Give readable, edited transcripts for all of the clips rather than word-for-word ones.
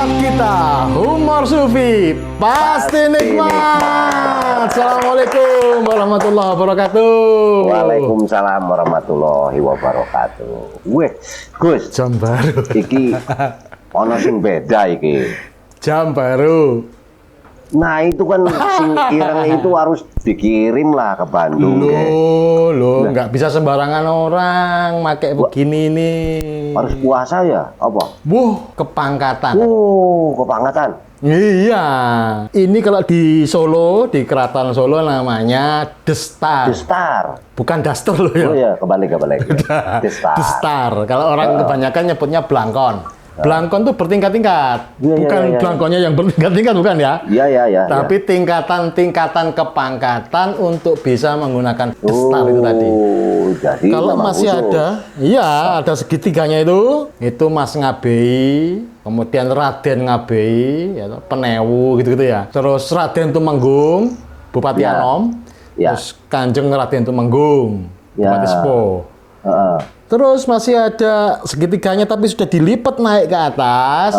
Buat kita humor sufi pasti nikmat. Assalamualaikum warahmatullahi wabarakatuh. Waalaikumsalam warahmatullahi wabarakatuh. Weh, Gus, Jam baru. iki ono sing beda iki. Jam baru. Nah itu kan sing ireng itu harus dikirim lah ke Bandung. Loh, nggak bisa sembarangan orang pakai begini nih. Harus puasa ya? Apa? Kepangkatan. Kepangkatan. Iya, ini kalau di Solo, di Keraton Solo namanya Destar. Destar. Bukan daster loh ya. Oh iya, kebalik. Destar. Destar. Kalau orang kebanyakan nyebutnya Blangkon. Blangkon tuh bertingkat-tingkat. Bukan blangkonnya yang bertingkat-tingkat, bukan ya? Iya. Tapi tingkatan-tingkatan kepangkatan untuk bisa menggunakan destar itu tadi. Jadi kalau masih khusus. ada segitiganya itu Mas Ngabei, kemudian Raden Ngabei, ya, Penewu gitu-gitu ya. Terus Raden Tumenggung, Bupati Anom, terus Kanjeng Raden Tumenggung, Bupati Spo. Terus masih ada segitiganya tapi sudah dilipat naik ke atas.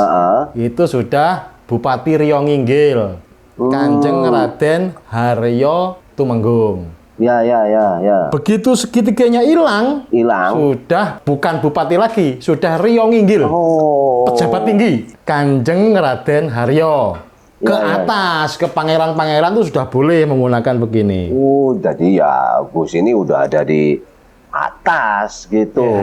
Itu sudah Bupati Riyo Nginggil, Kanjeng Raden Haryo Tumenggung. Ya. Begitu segitiganya hilang, sudah bukan bupati lagi, sudah Riyo Nginggil. Pejabat tinggi, Kanjeng Raden Haryo. Ke atas, ke pangeran-pangeran itu sudah boleh menggunakan begini. Jadi ya Gus ini udah ada di atas gitu.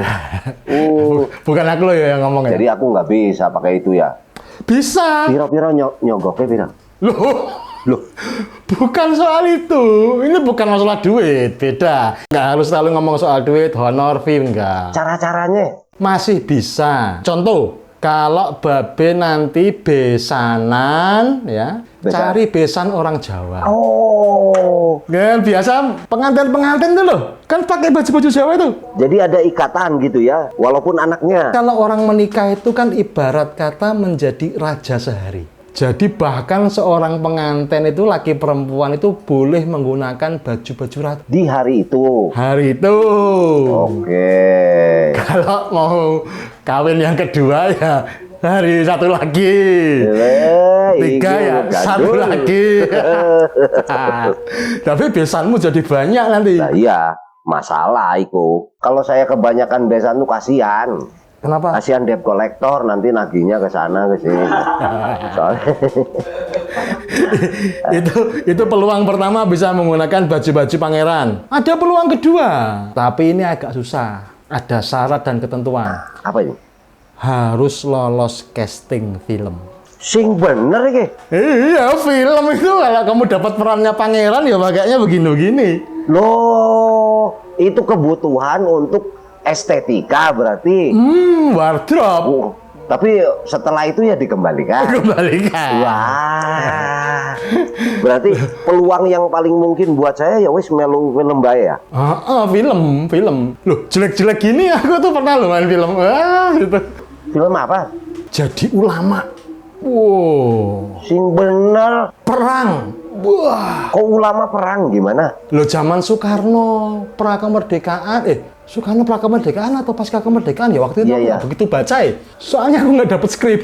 Bukan aku loh ya yang ngomong ya. Jadi aku nggak bisa pakai itu ya. Bisa. Piro-piro nyogoknya piro? Loh, bukan soal itu. Ini bukan masalah duit, beda. Nggak harus selalu ngomong soal duit, honor, fee, enggak. Cara-caranya? Masih bisa. Contoh, kalau babe nanti besanan, ya, cari besan orang Jawa. Kan biasa pengantin tuh loh, kan pakai baju-baju Jawa itu. Jadi ada ikatan gitu ya, walaupun anaknya. Kalau orang menikah itu kan ibarat kata menjadi raja sehari. Jadi bahkan seorang pengantin itu laki perempuan itu boleh menggunakan baju-baju raja. Di hari itu? Hari itu. Oke. Kalau mau kawin yang kedua ya hari satu lagi. Tiga ya satu lagi. Tapi besanmu jadi banyak nanti. Nah, iya, masalah itu. Kalau saya kebanyakan besan tuh kasihan. Kenapa? Kasihan debt collector nanti nagihnya ke sana ke sini. Soalnya itu peluang pertama bisa menggunakan baju-baju pangeran. Ada peluang kedua, tapi ini agak susah. Ada syarat dan ketentuan. Apa ini? Harus lolos casting film. Sing bener iki. Iya, film itu kalau kamu dapat perannya pangeran ya pakainya begini-begini. Loh, itu kebutuhan untuk estetika berarti. Wardrobe. Tapi setelah itu ya dikembalikan. Wah. Berarti peluang yang paling mungkin buat saya ya wis melu film bae ya. Film. Loh, jelek-jelek gini aku tuh pernah loh main film. Gitu. Film apa? Jadi ulama. Sing bener perang. Wah. Kok ulama perang gimana? Loh, zaman Soekarno pra kemerdekaan, Soekarno pra kemerdekaan atau pasca kemerdekaan ya waktu itu begitu baca ya. Soalnya aku nggak dapet skrip.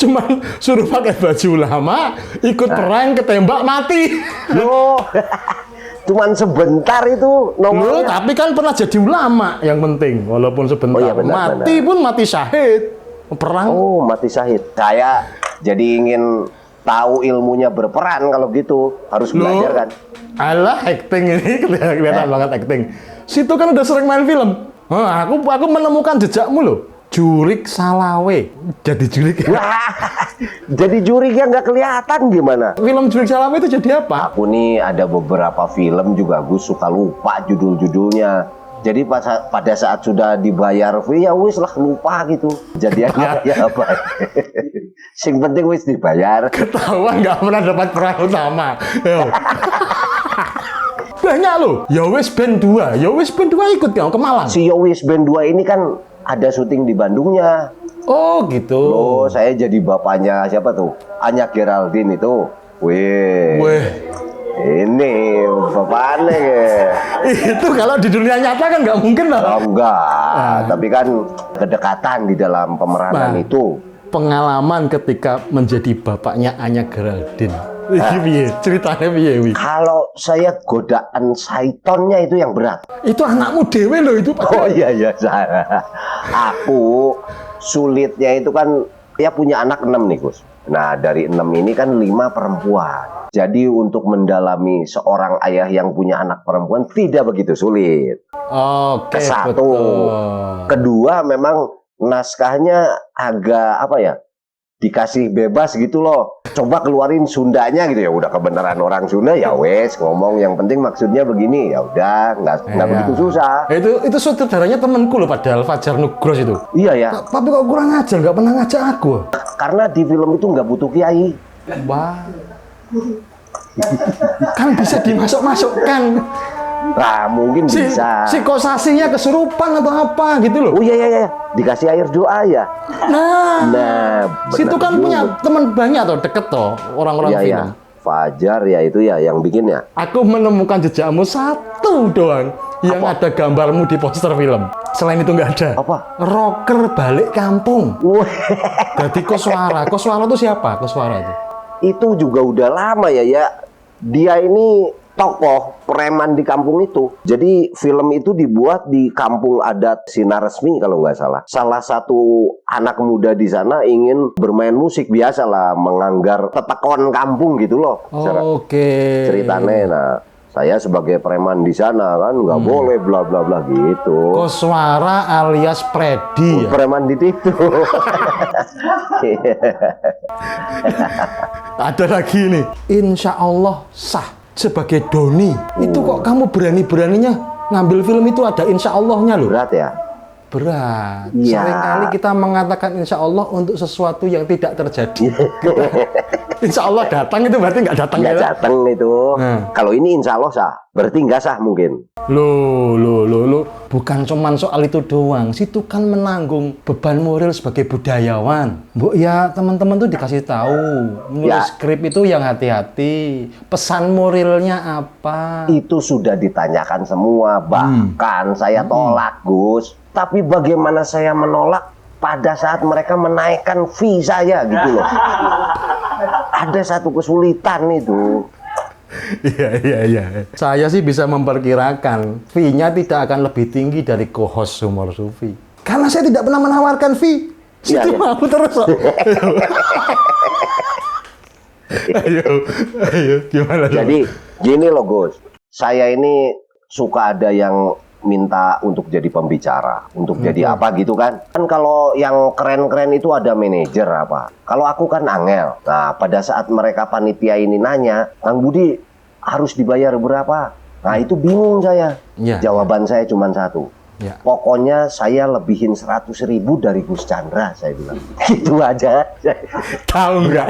Cuman suruh pakai baju ulama, ikut perang, ketembak, mati. Loh. Cuman sebentar itu nomornya. Loh, tapi kan pernah jadi ulama yang penting, walaupun sebentar. Mati pun mati syahid. Perang. Mati syahid. Saya jadi ingin tahu ilmunya berperan kalau gitu. Harus belajar kan. Alah, acting ini kelihatan banget acting. Situ kan udah sering main film. Aku menemukan jejakmu loh. Jurik Salawe. Jadi jurik. Jadi juriknya nggak kelihatan gimana? Film Jurik Salawe itu jadi apa? Aku nih ada beberapa film juga gue suka lupa judul-judulnya. Jadi pada saat sudah dibayar fee ya wis lah lupa gitu. Jadinya ya apa? Sing penting wis dibayar. Ketahuan nggak pernah dapat peran utama. Banyak loh. Yowis Band 2 ikut ke Malang. Si Yowis Band 2 ini kan ada syuting di Bandungnya. Oh gitu. Loh, saya jadi bapaknya siapa tuh? Anya Geraldine itu. Weh. Ini bapaknya ya. Itu kalau di dunia nyata kan nggak mungkin lah. Enggak, tapi kan kedekatan di dalam pemeranan itu. pengalaman ketika menjadi bapaknya Anya Geraldine. Iki piye? Ceritanya piye, Wi? Kalau saya godaan syaitonnya itu yang berat. Itu anakmu dewe loh itu, Pak. Oh iya iya, aku sulitnya itu kan ya punya anak 6 nih Gus. Nah dari 6 ini kan 5 perempuan. Jadi untuk mendalami seorang ayah yang punya anak perempuan tidak begitu sulit. Oke, Satu. betul. Kedua memang naskahnya agak apa ya? Dikasih bebas gitu loh. Coba keluarin Sundanya gitu ya. Udah kebenaran orang Sunda ya wes ngomong yang penting maksudnya begini ya udah nggak begitu susah. Itu sutradaranya temanku loh padahal Fajar Nugros itu. Iya ya. Tapi kok kurang ajar nggak pernah ngajak aku. Karena di film itu nggak butuh kiai. Wah. Kan bisa dimasuk-masukkan. Nah mungkin bisa. Psikosasinya kesurupan atau apa gitu loh. Oh iya iya iya. Dikasih air doa ya. Nah, situ kan juga. punya teman banyak toh, deket toh orang-orang Iya film. ya. Fajar ya itu ya yang bikin ya. Aku menemukan jejakmu satu doang yang ada gambarmu di poster film. Selain itu nggak ada. Apa? Rocker balik kampung. Wah, Berarti Koswara. Koswara itu siapa? Koswara itu. itu juga udah lama ya ya. Dia ini tokoh preman di kampung itu. Jadi film itu dibuat di kampung adat Sinar Resmi kalau nggak salah. Salah satu anak muda di sana ingin bermain musik biasa lah, menganggar tetekon kampung gitu loh. Oke. Ceritanya, nah saya sebagai preman di sana kan nggak boleh bla bla bla gitu. Koswara alias Freddy. Ya? Preman di situ. Ada lagi nih. Insya Allah sah sebagai Doni. Itu kok kamu berani-beraninya ngambil film itu ada insya Allahnya loh. Berat ya? Berat. Iya. Seringkali kita mengatakan insya Allah untuk sesuatu yang tidak terjadi. Insya Allah datang itu berarti nggak datang Nggak ya? datang itu. Kalau ini insya Allah sah. Berarti nggak sah mungkin. Loh. Bukan cuman soal itu doang. Situ kan menanggung beban moral sebagai budayawan. Bu, ya teman-teman tuh dikasih tahu. Menulis skrip itu yang hati-hati. Pesan moralnya apa? Itu sudah ditanyakan semua. Bahkan saya tolak, Gus. Tapi bagaimana saya menolak pada saat mereka menaikkan fee saya gitu loh. Ada satu kesulitan itu. Iya. Saya sih bisa memperkirakan fee-nya tidak akan lebih tinggi dari co-host Humor Sufi. Karena saya tidak pernah menawarkan fee. Iya, Situ iya. mau terus. Kok. Ayo, gimana? Jadi gini loh Gus. Saya ini suka ada yang minta untuk jadi pembicara, untuk jadi apa gitu kan. Kan kalau yang keren-keren itu ada manajer apa. Kalau aku kan angel. Nah, pada saat mereka panitia ini nanya, Kang Budi harus dibayar berapa? Nah, itu bingung saya. Iya, Jawaban saya cuma satu. Ya. Pokoknya saya lebihin 100.000 dari Gus Chandra, saya bilang. Gitu aja. Tahu nggak?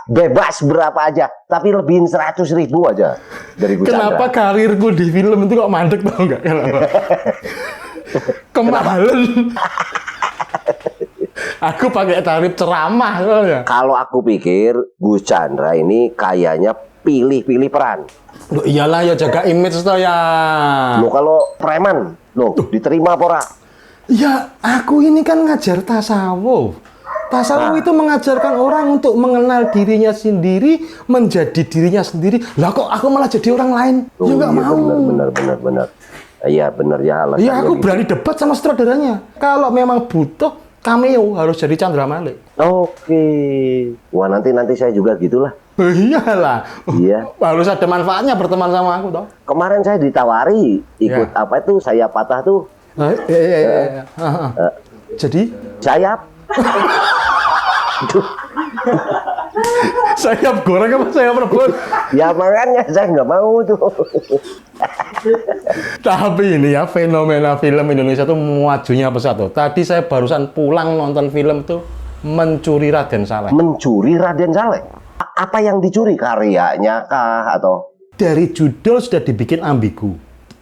Bebas berapa aja, tapi lebihin 100.000 aja dari Gus Kenapa Chandra. karirku di film itu kok mandek, tahu nggak? Kenapa? Kemahalan. Aku pakai tarif ceramah soalnya. Kalau aku pikir Gus Chandra ini kayaknya pilih-pilih peran. Loh, iyalah ya jaga image toh ya. Loh kalau preman, loh diterima apa ora? Ya, aku ini kan ngajar tasawuf. Tasawuf itu mengajarkan orang untuk mengenal dirinya sendiri, menjadi dirinya sendiri. Lah kok aku malah jadi orang lain? Oh, Ya nggak iya, mau. benar. Iya benar ya alasannya. Ya aku gitu. berani debat sama sutradaranya. Kalau memang butuh cameo harus jadi Chandra Malik. Oke. Wah nanti saya juga gitulah. Iyalah. Iya. Harus ada manfaatnya berteman sama aku toh. Kemarin saya ditawari ikut Ya. apa itu saya patah tuh Iya. Jadi sayap. Aduh, sayap goreng apa sayap rebus? ya makanya saya nggak mau tuh. Tapi ini ya fenomena film Indonesia tuh majunya pesat tuh. Tadi saya barusan pulang nonton film tuh Mencuri Raden Saleh. Mencuri Raden Saleh. Apa yang dicuri, karyanya kah atau? Dari judul sudah dibikin ambigu,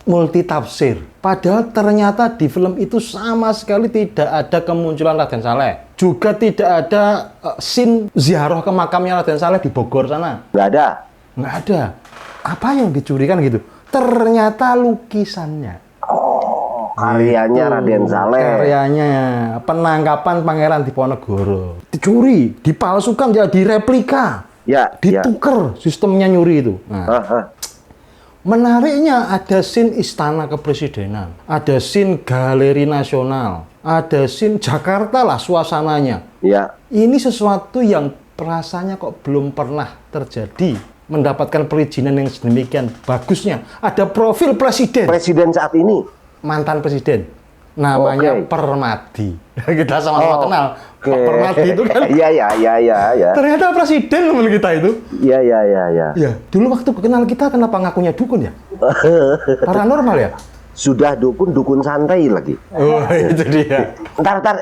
multi tafsir. Padahal ternyata di film itu sama sekali tidak ada kemunculan Raden Saleh. Juga tidak ada scene ziarah ke makamnya Raden Saleh di Bogor sana. Nggak ada. Nggak ada. Apa yang dicuri kan gitu? Ternyata lukisannya. karyanya Raden Saleh. Karyanya penangkapan Pangeran Diponegoro. Dicuri, dipalsukan jadi replika. Ya, ditukar sistemnya nyuri itu. Nah, menariknya ada scene Istana Kepresidenan, ada scene Galeri Nasional, ada scene Jakarta lah suasananya. Ya. Ini sesuatu yang rasanya kok belum pernah terjadi. Mendapatkan perizinan yang sedemikian bagusnya. Ada profil presiden. Presiden saat ini? Mantan presiden. Namanya Permadi. Kita sama-sama kenal. Pak Permadi itu kan. Iya. Ternyata presiden teman kita itu. Iya. Ya, dulu waktu kenal kita kenapa ngakunya dukun ya? Paranormal ya? Sudah dukun santai lagi. Oh, itu dia. Ntar,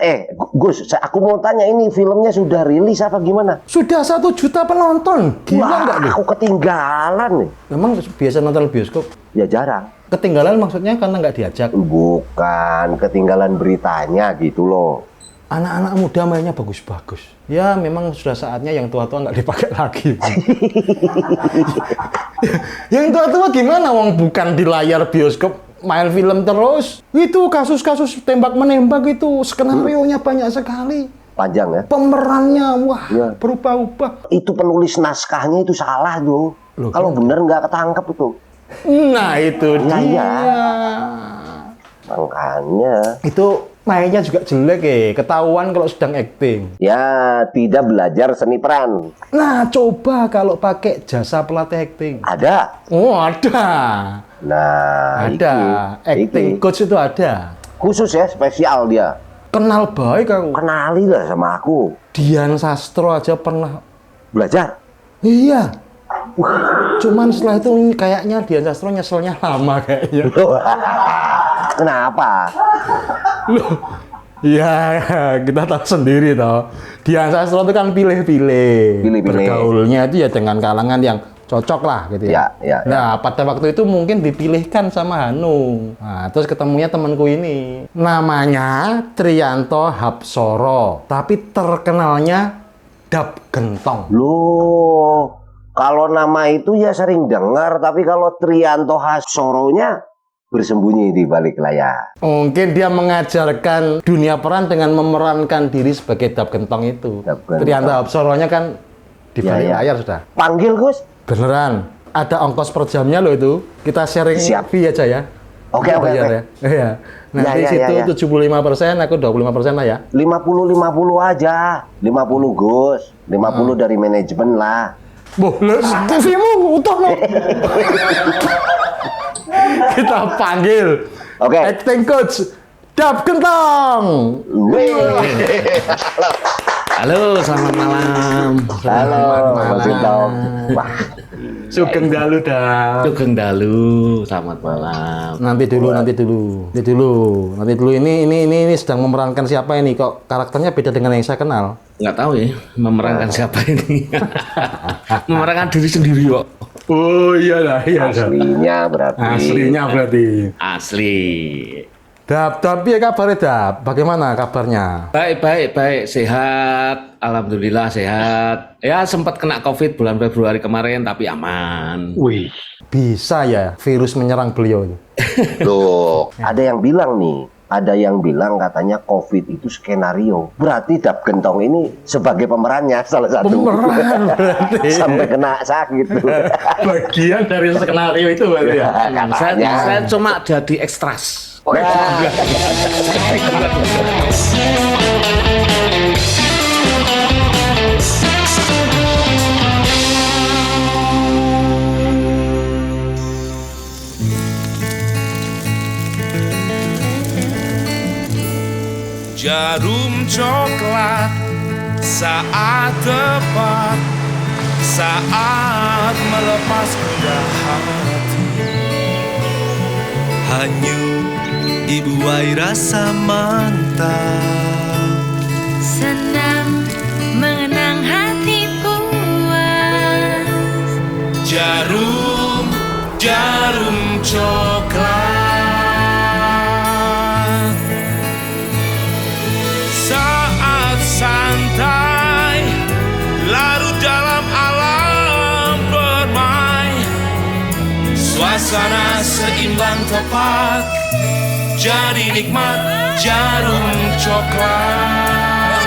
Gus, aku mau tanya ini filmnya sudah rilis apa gimana? Sudah 1 juta penonton. Gila nggak nih? Aku ketinggalan nih. Memang biasa nonton bioskop? Ya jarang. Ketinggalan maksudnya karena nggak diajak? Bukan, ketinggalan beritanya gitu loh. Anak-anak muda mainnya bagus-bagus. Ya memang sudah saatnya yang tua-tua nggak dipakai lagi. Yang tua-tua gimana? Wong bukan di layar bioskop. Main film terus, itu kasus-kasus tembak-menembak itu skenario-nya banyak sekali. Panjang ya? Pemerannya, wah, berubah-ubah. Itu penulis naskahnya itu salah tuh. Kalau bener nggak ketangkep itu. Nah, itu dia. Makanya. Itu mainnya juga jelek ketahuan kalau sedang acting. Ya, tidak belajar seni peran. Nah, coba kalau pakai jasa pelatih acting. Ada. Oh, ada. Nah, ada. Acting coach itu ada. Khusus ya, spesial dia. Kenal baik aku. Kenali lah sama aku. Dian Sastro aja pernah belajar. Iya. Cuman setelah itu kayaknya Dian Sastro nyeselnya lama kayaknya. Kenapa? Loh, ya kita tahu sendiri toh. Dian Sastro itu kan pilih-pilih. Bergaulnya itu ya dengan kalangan yang cocok lah gitu ya. Nah, pada waktu itu mungkin dipilihkan sama Hanung. Nah, terus ketemunya temanku ini. Namanya Triyanto Hapsoro, tapi terkenalnya Dap Gentong. Loh, kalau nama itu ya sering dengar, tapi kalau Triyanto Hapsoronya bersembunyi di balik layar. Mungkin dia mengajarkan dunia peran dengan memerankan diri sebagai Dap Gentong itu. Triyanto Hapsoronya kan di balik layar sudah. Panggil Gus. Beneran. Ada ongkos per jamnya loh itu. Kita sharing fee aja ya. Oke. Ya. Iya. Nanti situ 75%, aku 25% lah ya. 50 aja. 50 Gus. 50 dari manajemen lah. Boleh, TV-mu utuh loh. Kita panggil. Acting coach Dap Gentong. Halo, selamat malam. Halo, Mas Gentong. Sugeng dalu dah. Sugeng dalu, selamat malam. Nanti dulu. Ini sedang memerankan siapa ini? Kok karakternya beda dengan yang saya kenal? Nggak tahu ya, memerankan siapa ini. Memerankan diri sendiri kok. Oh iya. Aslinya berarti. Asli. Dap, tapi ya kabarnya Dap. Bagaimana kabarnya? Baik. Sehat. Alhamdulillah sehat. Ya sempat kena COVID bulan Februari kemarin, tapi aman. Wih, bisa ya virus menyerang beliau itu? Loh, ada yang bilang katanya COVID itu skenario. Berarti Dap Gentong ini sebagai pemerannya salah satu. Pemeran berarti. Sampai kena sakit. Bagian dari skenario itu berarti ya? Saya cuma jadi ekstras. Jarum coklat saat tepat, saat melepas gundah hati. Hanyut dibuai rasa mantap, senang mengenang hati puas. Jarum coklat saat santai larut dalam alam bermain. Suasana seimbang tepat, jadi nikmat jarum coklat.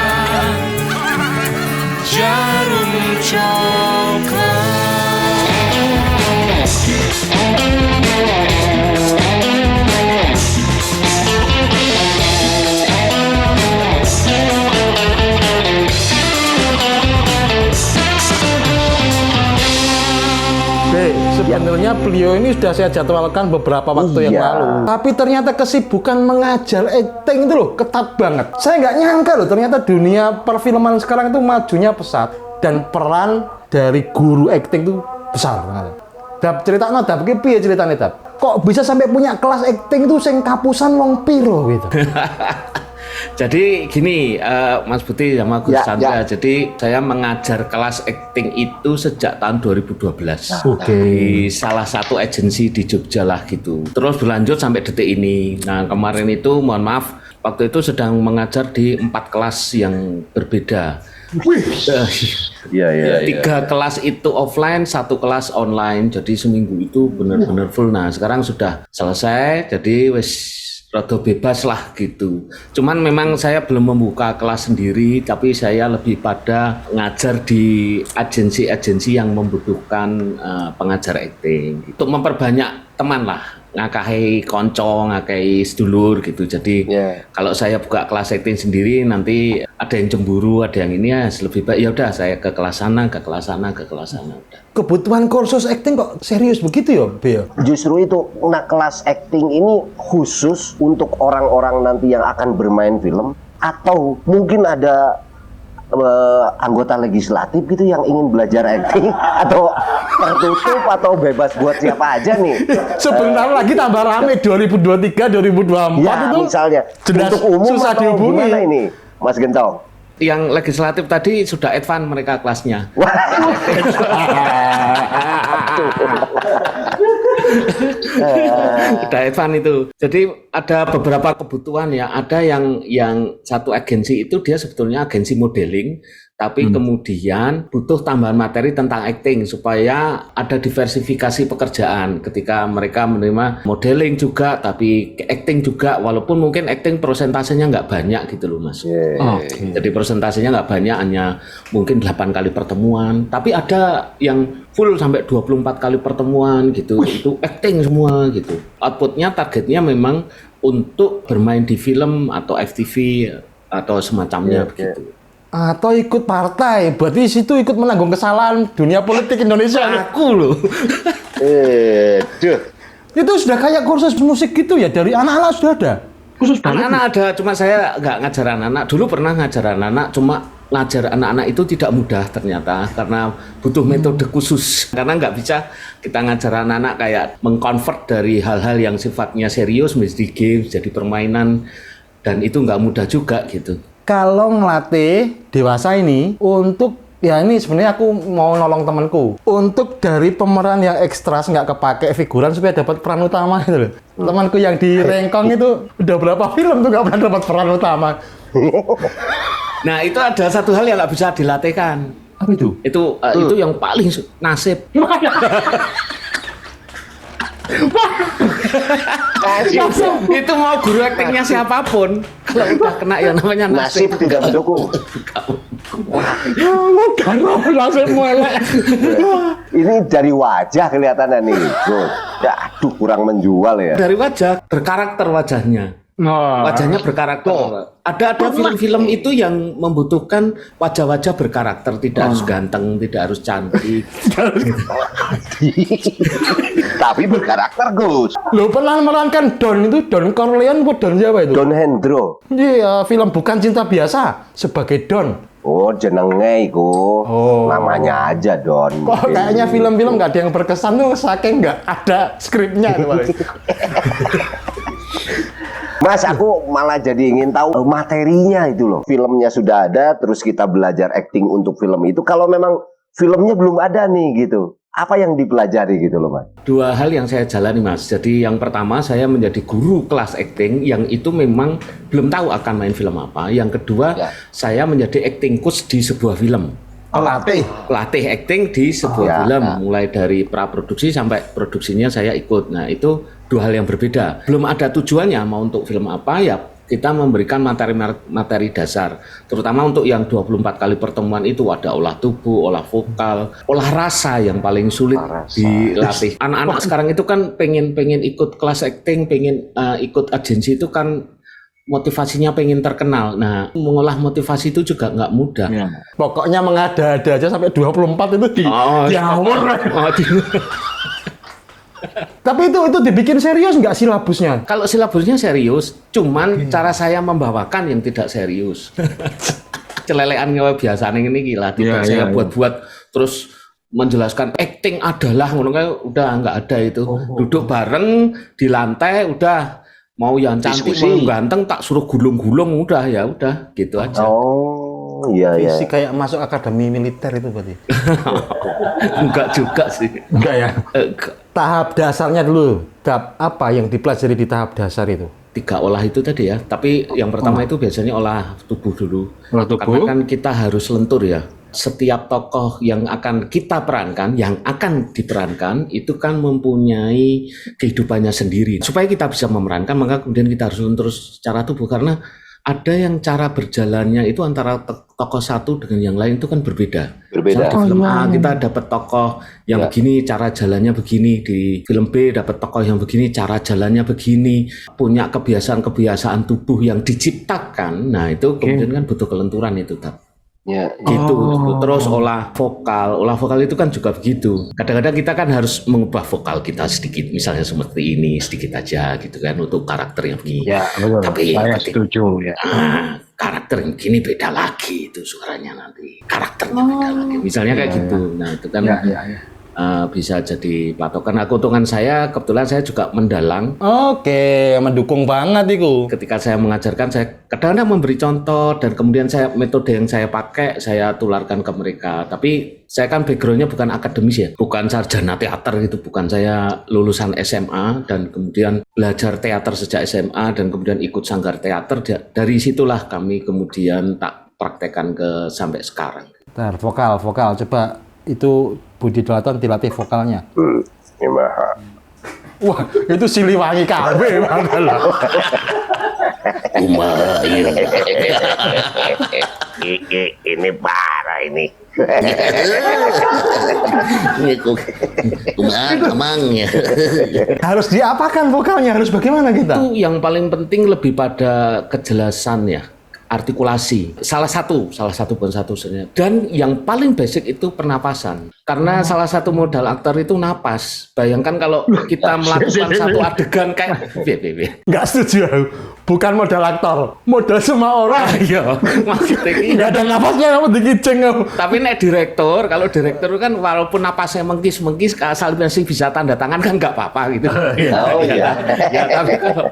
Jarum coklat. Sebenarnya beliau ini sudah saya jadwalkan beberapa waktu yang lalu. Tapi ternyata kesibukan mengajar acting itu loh ketat banget. Saya nggak nyangka loh ternyata dunia perfilman sekarang itu majunya pesat dan peran dari guru acting itu besar banget. Dap ceritanya dap piye ceritanya dap? Kok bisa sampai punya kelas acting itu sing kapusan wong piro gitu? Jadi gini, Mas Buti sama Gus Chandra. Jadi saya mengajar kelas acting itu sejak tahun 2012. Di salah satu agensi di Jogja lah gitu. Terus berlanjut sampai detik ini. Nah kemarin itu mohon maaf, waktu itu sedang mengajar di 4 kelas yang berbeda. Tiga kelas itu offline, 1 kelas online. Jadi seminggu itu benar-benar full. Nah sekarang sudah selesai. Jadi wes rada bebas lah gitu. Cuman memang saya belum membuka kelas sendiri, tapi saya lebih pada ngajar di agensi-agensi yang membutuhkan pengajar acting. Untuk memperbanyak teman lah, ngakahi konco, ngakahi sedulur gitu. Jadi kalau saya buka kelas acting sendiri nanti ada yang cemburu, ada yang ini ya lebih baik ya udah saya ke kelas sana, ke kelas sana, ke kelas sana udah. Kebutuhan kursus acting kok serius begitu ya, Beo? Justru itu, nah kelas acting ini khusus untuk orang-orang nanti yang akan bermain film atau mungkin ada anggota legislatif gitu yang ingin belajar acting atau tertutup atau bebas buat siapa aja nih. Sebentar lagi tambah rame 2023, 2024 ya, itu misalnya untuk umum susah atau dihubungi. Gimana ini, Mas Gentong? Yang legislatif tadi sudah advance mereka kelasnya. Udah advance itu. Jadi ada beberapa kebutuhan ya. Ada yang satu agensi itu dia sebetulnya agensi modeling, tapi kemudian butuh tambahan materi tentang acting supaya ada diversifikasi pekerjaan ketika mereka menerima modeling juga tapi acting juga, walaupun mungkin acting persentasenya nggak banyak gitu loh Mas. Jadi persentasenya nggak banyak, hanya mungkin 8 kali pertemuan, tapi ada yang full sampai 24 kali pertemuan gitu. Itu acting semua gitu. Outputnya targetnya memang untuk bermain di film atau FTV atau semacamnya begitu. Atau ikut partai, berarti situ ikut menanggung kesalahan dunia politik Indonesia. Aku loh. Itu sudah kayak kursus musik gitu ya, dari anak-anak sudah ada? Khusus anak-anak ada, cuma saya nggak ngajar anak-anak. Dulu pernah ngajar anak-anak, cuma ngajar anak-anak itu tidak mudah ternyata karena butuh metode khusus. Karena nggak bisa kita ngajar anak-anak kayak mengkonvert dari hal-hal yang sifatnya serius menjadi game, jadi permainan, dan itu nggak mudah juga gitu. Kalau ngelatih dewasa ini untuk ya ini sebenarnya aku mau nolong temanku untuk dari pemeran yang ekstras nggak kepake figuran supaya dapat peran utama gitu loh. Temanku yang di Rengkong itu udah berapa film tuh nggak pernah dapat peran utama. Nah itu ada satu hal yang nggak bisa dilatihkan. Apa itu? Itu yang paling nasib. Itu mau guru aktingnya siapapun kalau udah kena yang namanya nasib tidak mendukung. Nasib mulai. Ini dari wajah kelihatannya nih, bro. Aduh, kurang menjual ya. Dari wajah, berkarakter wajahnya. Wajahnya berkarakter. Ada film-film itu yang membutuhkan wajah-wajah berkarakter, tidak harus ganteng, tidak harus cantik. Tapi berkarakter, Gus. Lo pernah memerankan Don itu, Don Corleone atau Don siapa itu? Don Hendro. Iya, film Bukan Cinta Biasa sebagai Don. Oh, jenenge iku. Namanya aja Don. Kok kayaknya film-film nggak ada yang berkesan tuh saking nggak ada skripnya tuh. Mas, aku malah jadi ingin tahu materinya itu loh. Filmnya sudah ada, terus kita belajar acting untuk film itu. Kalau memang filmnya belum ada nih gitu, apa yang dipelajari gitu loh Mas? 2 hal yang saya jalani Mas. Jadi yang pertama saya menjadi guru kelas acting yang itu memang belum tahu akan main film apa. Yang kedua saya menjadi acting coach di sebuah film. Pelatih acting di sebuah film, mulai dari praproduksi sampai produksinya saya ikut. Nah itu dua hal yang berbeda. Belum ada tujuannya mau untuk film apa ya, kita memberikan materi dasar, terutama untuk yang 24 kali pertemuan itu ada olah tubuh, olah vokal, olah rasa yang paling sulit dilatih. Anak-anak sekarang itu kan pengen ikut kelas acting, pengen ikut agensi itu kan motivasinya pengen terkenal. Nah, mengolah motivasi itu juga nggak mudah. Ya. Pokoknya mengada-ada aja sampai 24 itu diawur. Tapi itu dibikin serius nggak silabusnya? Kalau silabusnya serius, cuman cara saya membawakan yang tidak serius. Celelean ngewe biasa ini gila, tidak saya buat-buat terus menjelaskan acting adalah ngono kae udah nggak ada itu. Duduk bareng di lantai udah mau yang cantik mau ganteng tak suruh gulung-gulung udah ya udah gitu aja. Oh iya ya. Visi kayak masuk akademi militer itu berarti. Enggak juga sih. Enggak ya. Tahap dasarnya dulu, tahap apa yang dipelajari di tahap dasar itu? 3 olah itu tadi ya, tapi yang pertama itu biasanya olah tubuh dulu. Olah tubuh. Karena kan kita harus lentur ya. Setiap tokoh yang akan kita perankan, yang akan diperankan, itu kan mempunyai kehidupannya sendiri. Supaya kita bisa memerankan, maka kemudian kita harus lentur secara tubuh. Karena ada yang cara berjalannya itu antara tokoh satu dengan yang lain itu kan berbeda. Berbeda. Di film A kita dapat tokoh yang begini, cara jalannya begini. Di film B dapat tokoh yang begini, cara jalannya begini. Punya kebiasaan-kebiasaan tubuh yang diciptakan. Nah itu kemudian kan butuh kelenturan itu. Ya. Gitu. Terus olah vokal itu kan juga begitu. Kadang-kadang kita kan harus mengubah vokal kita sedikit, misalnya seperti ini sedikit aja gitu kan untuk karakter yang begini. Ya, betul. Tapi saya setuju ya. Karakter yang begini beda lagi itu suaranya nanti. Karakternya beda lagi. Misalnya kayak gitu. Nah, itu kan bisa jadi patokan. Nah, keuntungan saya kebetulan saya juga mendalang. Oke, mendukung banget itu. Ketika saya mengajarkan, saya kadang-kadang memberi contoh dan kemudian metode yang saya pakai saya tularkan ke mereka. Tapi saya kan backgroundnya bukan akademis ya, bukan sarjana teater gitu, bukan saya lulusan SMA dan kemudian belajar teater sejak SMA dan kemudian ikut sanggar teater. Dari situlah kami kemudian tak praktekkan sampai sekarang. Bentar, vokal, coba itu Budi Dolaton dilatih vokalnya. Gimana? Wah, itu Siliwangi kabeh padahal. Ini parah ini. Emangnya Harus diapakan vokalnya? Harus bagaimana kita? itu yang paling penting lebih pada kejelasan ya, artikulasi. Salah satu bukan satu sebenarnya. Dan yang paling basic itu pernapasan. Karena salah satu modal aktor itu napas. Bayangkan kalau kita melakukan satu adegan kayak Nggak setuju aku. Bukan modal aktor, modal semua orang. iya, maksudnya ini. Nggak ada napasnya kamu dikiceng kamu. Tapi nek direktur, kalau direktur kan walaupun napasnya mengkis-mengkis, asal masih bisa tanda tangan kan nggak apa-apa gitu. Oh iya. Ya, tapi kalau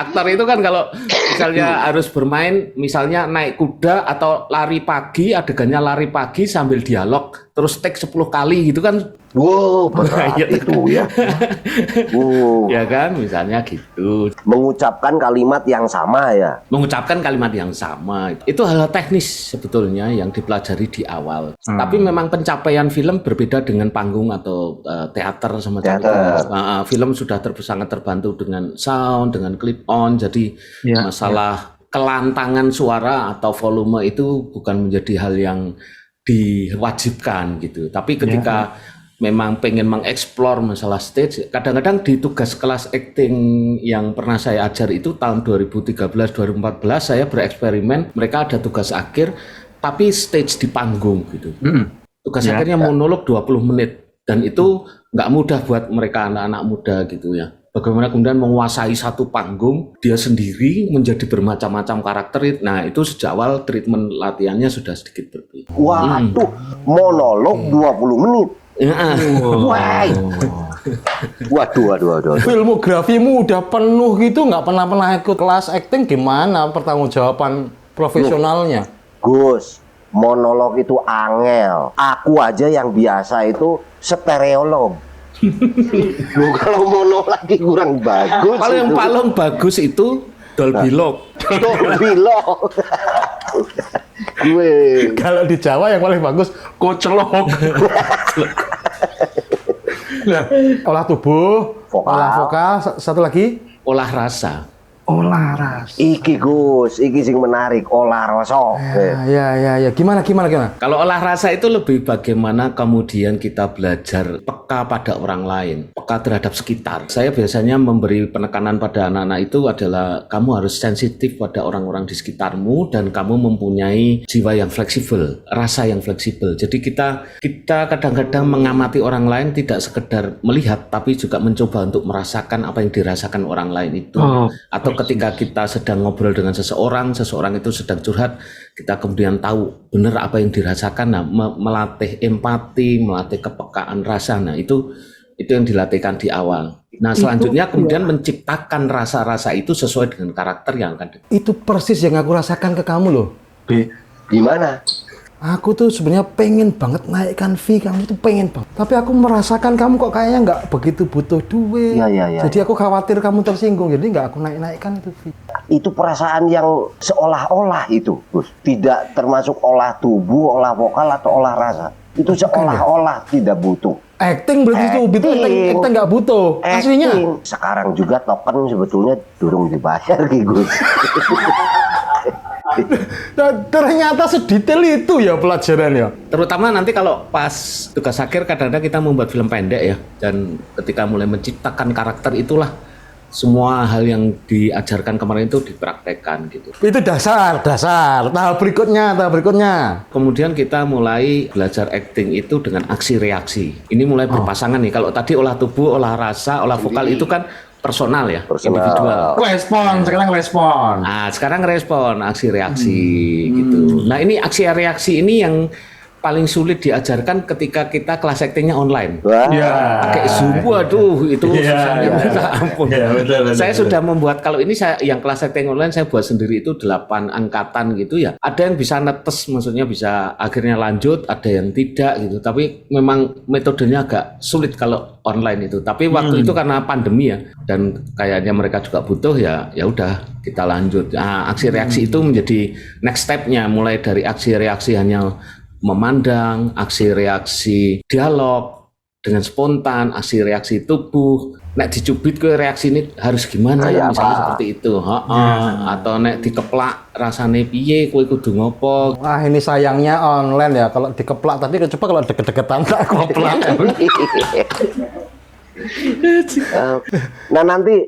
aktor itu kan kalau misalnya harus bermain, misalnya naik kuda atau lari pagi, adegannya lari pagi sambil dialog, terus take 10 kali gitu kan. Wow, berat itu ya. Ya kan, misalnya gitu. Mengucapkan kalimat yang sama ya. Mengucapkan kalimat yang sama. Itu hal teknis sebetulnya yang dipelajari di awal. Tapi memang pencapaian film berbeda dengan panggung atau teater semacam itu. Film sudah sangat terbantu dengan sound, dengan clip on. Jadi masalah kelantangan suara atau volume itu bukan menjadi hal yang diwajibkan gitu. Tapi ketika memang pengen mengeksplor masalah stage, kadang-kadang di tugas kelas acting yang pernah saya ajar itu tahun 2013-2014 saya bereksperimen, mereka ada tugas akhir tapi stage di panggung gitu. Tugas akhirnya monolog 20 menit dan itu nggak mudah buat mereka anak-anak muda gitu ya. Bagaimana kemudian menguasai satu panggung dia sendiri menjadi bermacam-macam karakter. Nah itu sejak awal treatment latihannya sudah sedikit berbeda. Waduh, monolog 20 menit. Waduh. Filmografimu udah penuh gitu, nggak pernah ikut kelas acting, gimana pertanggungjawaban profesionalnya? Gus, monolog itu angel. Aku aja yang biasa itu stereolog. Loh, kalau monolog lagi kurang bagus. Kalau yang paling bagus itu Dolby Log. Dolby Log. Gue. Kalau di Jawa yang paling bagus kocelok. Nah, olah tubuh, Vokal. olah vokal, satu lagi Olah rasa. olah ras. Iki Gus, iki sing menarik olah rasa. Ya. Gimana? Kalau olah rasa itu lebih bagaimana kemudian kita belajar peka pada orang lain, peka terhadap sekitar. Saya biasanya memberi penekanan pada anak-anak itu adalah kamu harus sensitif pada orang-orang di sekitarmu dan kamu mempunyai jiwa yang fleksibel, rasa yang fleksibel. Jadi kita kadang-kadang mengamati orang lain tidak sekedar melihat tapi juga mencoba untuk merasakan apa yang dirasakan orang lain itu. Atau ketika kita sedang ngobrol dengan seseorang itu sedang curhat, kita kemudian tahu benar apa yang dirasakan. Nah, melatih empati, melatih kepekaan rasa. Nah, itu yang dilatihkan di awal. Nah, selanjutnya kemudian menciptakan rasa-rasa itu sesuai dengan karakter yang akan Itu persis yang aku rasakan ke kamu loh. Gimana? Aku tuh sebenarnya pengen banget naikkan fee kamu tuh pengen banget. Tapi aku merasakan kamu kok kayaknya nggak begitu butuh duit. Iya. Jadi aku khawatir kamu tersinggung. Jadi nggak aku naikkan itu fee. Itu perasaan yang seolah-olah itu, Gus. Tidak termasuk olah tubuh, olah vokal atau olah rasa. Itu seolah-olah tidak butuh. Acting berarti itu acting nggak butuh. Aslinya. Acting. Sekarang juga token sebetulnya durung dibayar Ki Gus. Nah, ternyata sedetail itu ya pelajarannya. terutama nanti kalau pas tugas akhir kadang-kadang kita membuat film pendek ya, dan ketika mulai menciptakan karakter itulah semua hal yang diajarkan kemarin itu dipraktekkan gitu. Itu dasar. Tahap berikutnya. Kemudian kita mulai belajar acting itu dengan aksi reaksi. Ini mulai berpasangan nih. Kalau tadi olah tubuh, olah rasa, olah vokal itu kan personal ya, individual. Sekarang respon. Nah, sekarang respon, aksi reaksi gitu. Nah, ini aksi reaksi ini yang paling sulit diajarkan ketika kita kelas actingnya online. Wah. Pakai Zoom, waduh, itu susahnya minta ampun. Betul. Saya sudah membuat, kalau ini saya yang kelas acting online saya buat sendiri itu 8 angkatan gitu ya. Ada yang bisa netes, maksudnya bisa akhirnya lanjut, ada yang tidak gitu. Tapi memang metodenya agak sulit kalau online itu. Tapi waktu itu karena pandemi ya, dan kayaknya mereka juga butuh ya udah kita lanjut. Nah, aksi reaksi itu menjadi next step-nya, mulai dari aksi reaksi hanya memandang, aksi reaksi dialog dengan spontan, aksi reaksi tubuh. Nek dicubit ke reaksi ini harus gimana ya, misalnya seperti itu. Atau nek dikeplak rasane piye, kowe kudu ngopo. Wah, ini sayangnya online ya. Kalau dikeplak tadi coba kalau deket-deketan tak keplak. Nah, nanti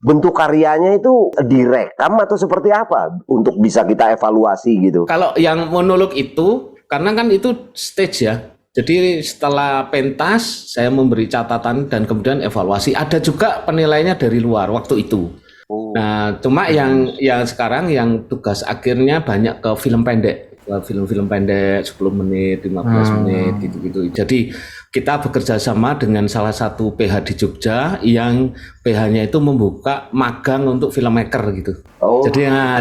bentuk karyanya itu direkam atau seperti apa untuk bisa kita evaluasi gitu? Kalau yang monolog itu, karena kan itu stage ya. Jadi setelah pentas, saya memberi catatan dan kemudian evaluasi. Ada juga penilaiannya dari luar waktu itu. Nah, cuma yang sekarang yang tugas akhirnya banyak ke film pendek. Film-film pendek 10 menit, 15 menit gitu-gitu. Jadi kita bekerja sama dengan salah satu PH di Jogja yang PH-nya itu membuka magang untuk filmmaker gitu.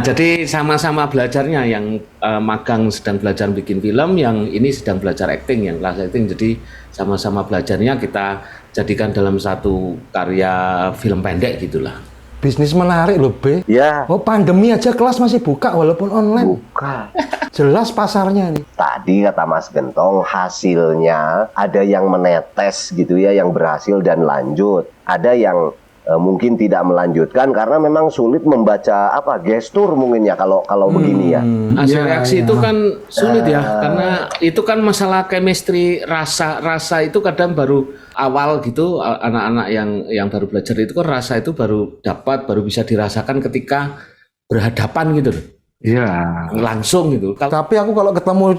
Jadi sama-sama belajarnya, yang magang sedang belajar bikin film, yang ini sedang belajar acting, yang kelas acting. Jadi sama-sama belajarnya kita jadikan dalam satu karya film pendek gitulah. Bisnis menarik loh, Be. Ya. Oh, pandemi aja kelas masih buka walaupun online. Buka. Jelas pasarnya nih. Tadi kata Mas Gentong, hasilnya ada yang menetes gitu ya, yang berhasil dan lanjut. Ada yang mungkin tidak melanjutkan karena memang sulit membaca gestur mungkin ya kalau begini ya. Hasil reaksi itu kan sulit ya, karena itu kan masalah chemistry, rasa itu kadang baru awal gitu. Anak-anak yang baru belajar itu kan rasa itu baru bisa dirasakan ketika berhadapan gitu loh. Iya. Langsung gitu. Tapi aku kalau ketemu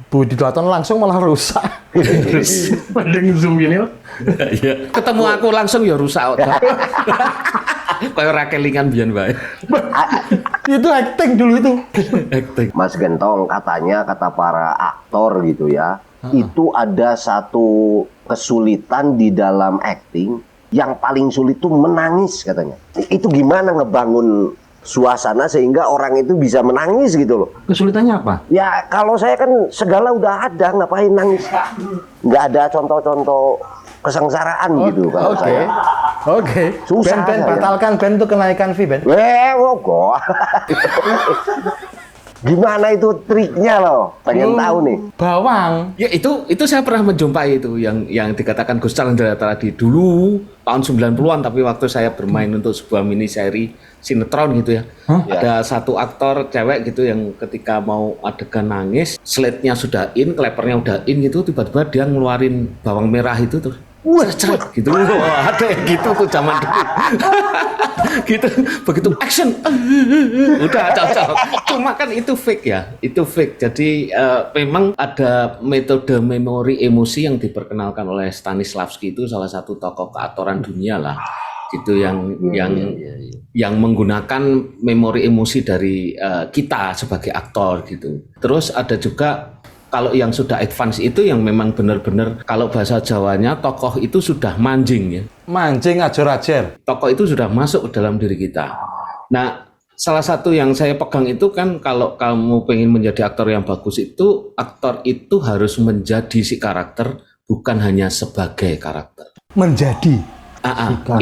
Budi Daton langsung malah rusak. Mending Zoom ini. Iya. Ketemu aku langsung ya rusak. Kayak rakelingan biyen bae. Itu acting dulu itu. Acting. Mas Gentong, kata para aktor gitu ya, itu ada satu kesulitan di dalam acting, yang paling sulit tuh menangis katanya. Itu gimana ngebangun suasana sehingga orang itu bisa menangis gitu loh. Kesulitannya apa? Ya kalau saya kan segala udah ada, ngapain nangis? Nggak ada contoh-contoh kesengsaraan gitu kalau saya. Oke. Susah Ben saya. batalkan Ben tuh kenaikan fee Ben. Kok. Gimana itu triknya loh? Pengen tahu nih. Bawang. Ya itu saya pernah menjumpai itu yang dikatakan Gus Chandra tadi dulu tahun 90-an, tapi waktu saya bermain untuk sebuah mini seri sinetron gitu ya. Ada satu aktor cewek gitu yang ketika mau adegan nangis, slide-nya sudah in, klepernya udah in gitu, tiba-tiba dia ngeluarin bawang merah itu tuh. Ceret gitu. Wah, ada yang gitu tuh zaman dulu. Gitu, begitu action. Udah cocok. Cuma kan itu fake ya. Itu fake. Jadi memang ada metode memori emosi yang diperkenalkan oleh Stanislavski, itu salah satu tokoh keaktoran dunia lah. Gitu yang menggunakan memori emosi dari kita sebagai aktor gitu. Terus ada juga kalau yang sudah advance itu yang memang benar-benar kalau bahasa Jawanya tokoh itu sudah manjing ya. Mancing ajar-ajar. Tokoh itu sudah masuk ke dalam diri kita. Nah, salah satu yang saya pegang itu kan kalau kamu pengen menjadi aktor yang bagus itu, aktor itu harus menjadi si karakter, bukan hanya sebagai karakter. Menjadi.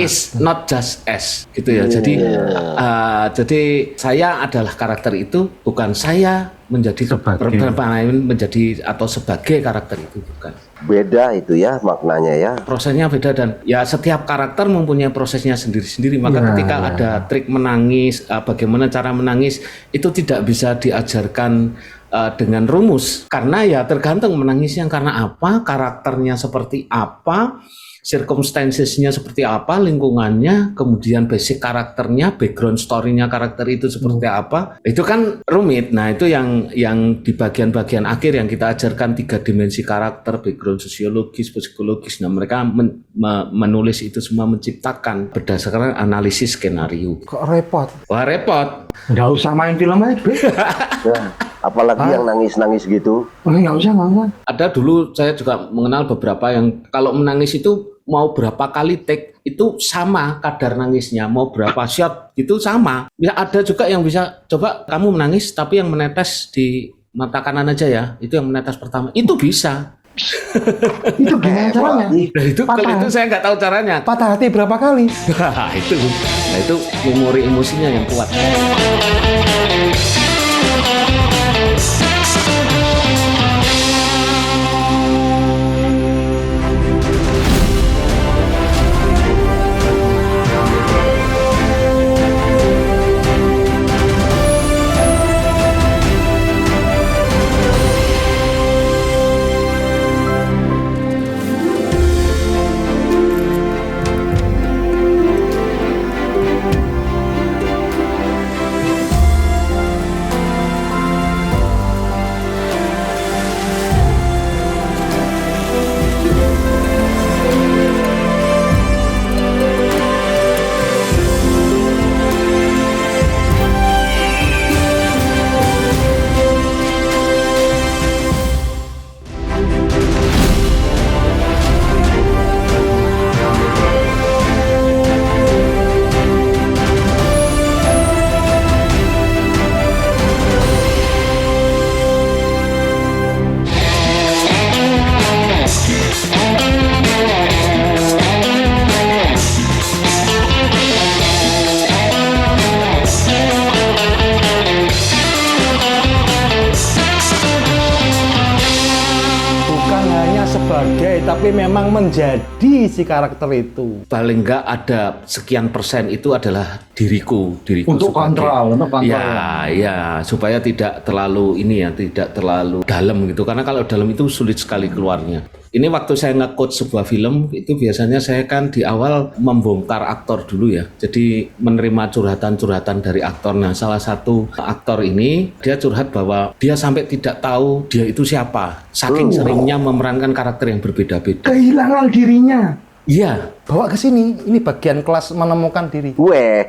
Is not just as gitu ya. Jadi saya adalah karakter itu, bukan saya menjadi menjadi atau sebagai karakter itu, bukan. Beda itu ya maknanya ya. Prosesnya beda dan ya setiap karakter mempunyai prosesnya sendiri-sendiri. Maka ketika ada trik menangis, bagaimana cara menangis itu tidak bisa diajarkan dengan rumus, karena ya tergantung menangisnya karena apa, karakternya seperti apa, circumstancesnya seperti apa, lingkungannya, kemudian basic karakternya, background story-nya karakter itu seperti apa, itu kan rumit. Nah itu yang di bagian-bagian akhir yang kita ajarkan 3 dimensi karakter, background sosiologis, psikologis. Nah mereka menulis itu semua, menciptakan berdasarkan analisis skenario. Kok repot? Wah repot. Nggak usah main film aja, Be. Ya, apalagi yang nangis-nangis gitu. Nggak usah. Ada dulu saya juga mengenal beberapa yang kalau menangis itu mau berapa kali take itu sama kadar nangisnya, mau berapa shot itu sama. Ya ada juga yang bisa, coba kamu menangis tapi yang menetes di mata kanan aja ya, itu yang menetes pertama, itu bisa. Itu gimana caranya? Nah itu kalau itu saya nggak tahu caranya. Patah hati berapa kali? Nah itu memori emosinya yang kuat. tapi memang menjadi si karakter itu. Paling enggak ada sekian persen itu adalah diriku Untuk sebagai- kontrol, untuk kontrol. Ya, supaya tidak terlalu tidak terlalu dalam gitu. Karena kalau dalam itu sulit sekali keluarnya. Ini waktu saya nge-coach sebuah film, itu biasanya saya kan di awal membongkar aktor dulu ya. Jadi menerima curhatan-curhatan dari aktor. Nah, salah satu aktor ini, dia curhat bahwa dia sampai tidak tahu dia itu siapa. Saking seringnya memerankan karakter yang berbeda-beda. Kehilangan dirinya. Iya. Bawa ke sini, ini bagian kelas menemukan diri. Weh,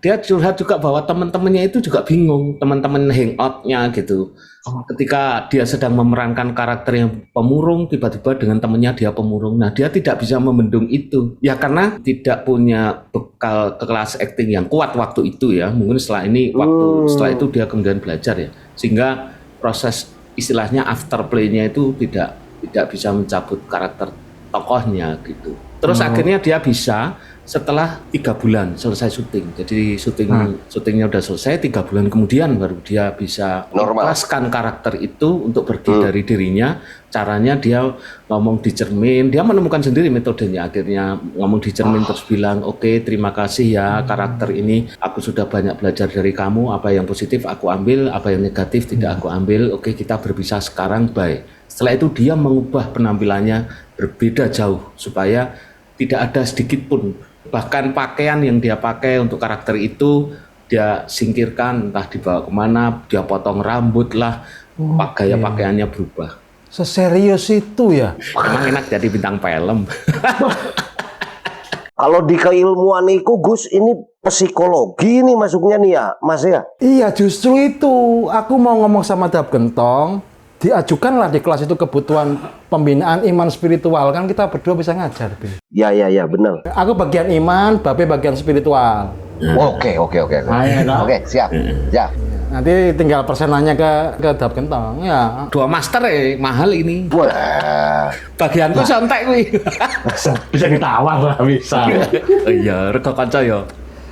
Dia curhat juga bahwa teman-temannya itu juga bingung, teman-teman hangoutnya gitu. Ketika dia sedang memerankan karakter yang pemurung, tiba-tiba dengan temannya dia pemurung. Nah, dia tidak bisa membendung itu. Ya karena tidak punya bekal kelas acting yang kuat waktu itu ya. Mungkin setelah itu dia kemudian belajar ya. Sehingga proses istilahnya afterplay-nya itu tidak bisa mencabut karakter tokohnya gitu. Terus akhirnya dia bisa setelah 3 bulan selesai syuting. Jadi syutingnya udah selesai, 3 bulan kemudian baru dia bisa Normal. mengikhlaskan karakter itu untuk pergi dari dirinya. Caranya dia ngomong di cermin, dia menemukan sendiri metodenya. Akhirnya ngomong di cermin terus bilang, oke, terima kasih ya karakter ini, aku sudah banyak belajar dari kamu, apa yang positif aku ambil, apa yang negatif tidak aku ambil, oke kita berpisah sekarang, bye. Setelah itu dia mengubah penampilannya berbeda jauh supaya tidak ada sedikit pun, bahkan pakaian yang dia pakai untuk karakter itu dia singkirkan, entah dibawa kemana, dia potong rambut lah, gaya pakaiannya berubah. Seserius itu ya? Emang enak jadi bintang film. Kalau di keilmuan itu Gus, ini psikologi nih masuknya nih ya Mas ya. Iya, justru itu. Aku mau ngomong sama Dap Gentong, diajukanlah di kelas itu kebutuhan pembinaan iman spiritual, kan kita berdua bisa ngajar, Be. Ya benar. Aku bagian iman, Babe bagian spiritual. Oke. Ayo, dong. Oke, siap. Ya. Nanti tinggal persenannya ke Dap Gentong, ya. 2 master mahal ini. Wah. Bagianku sontek kuwi. Bisa ditawar lah, bisa. Oh iya, rego kanca ya.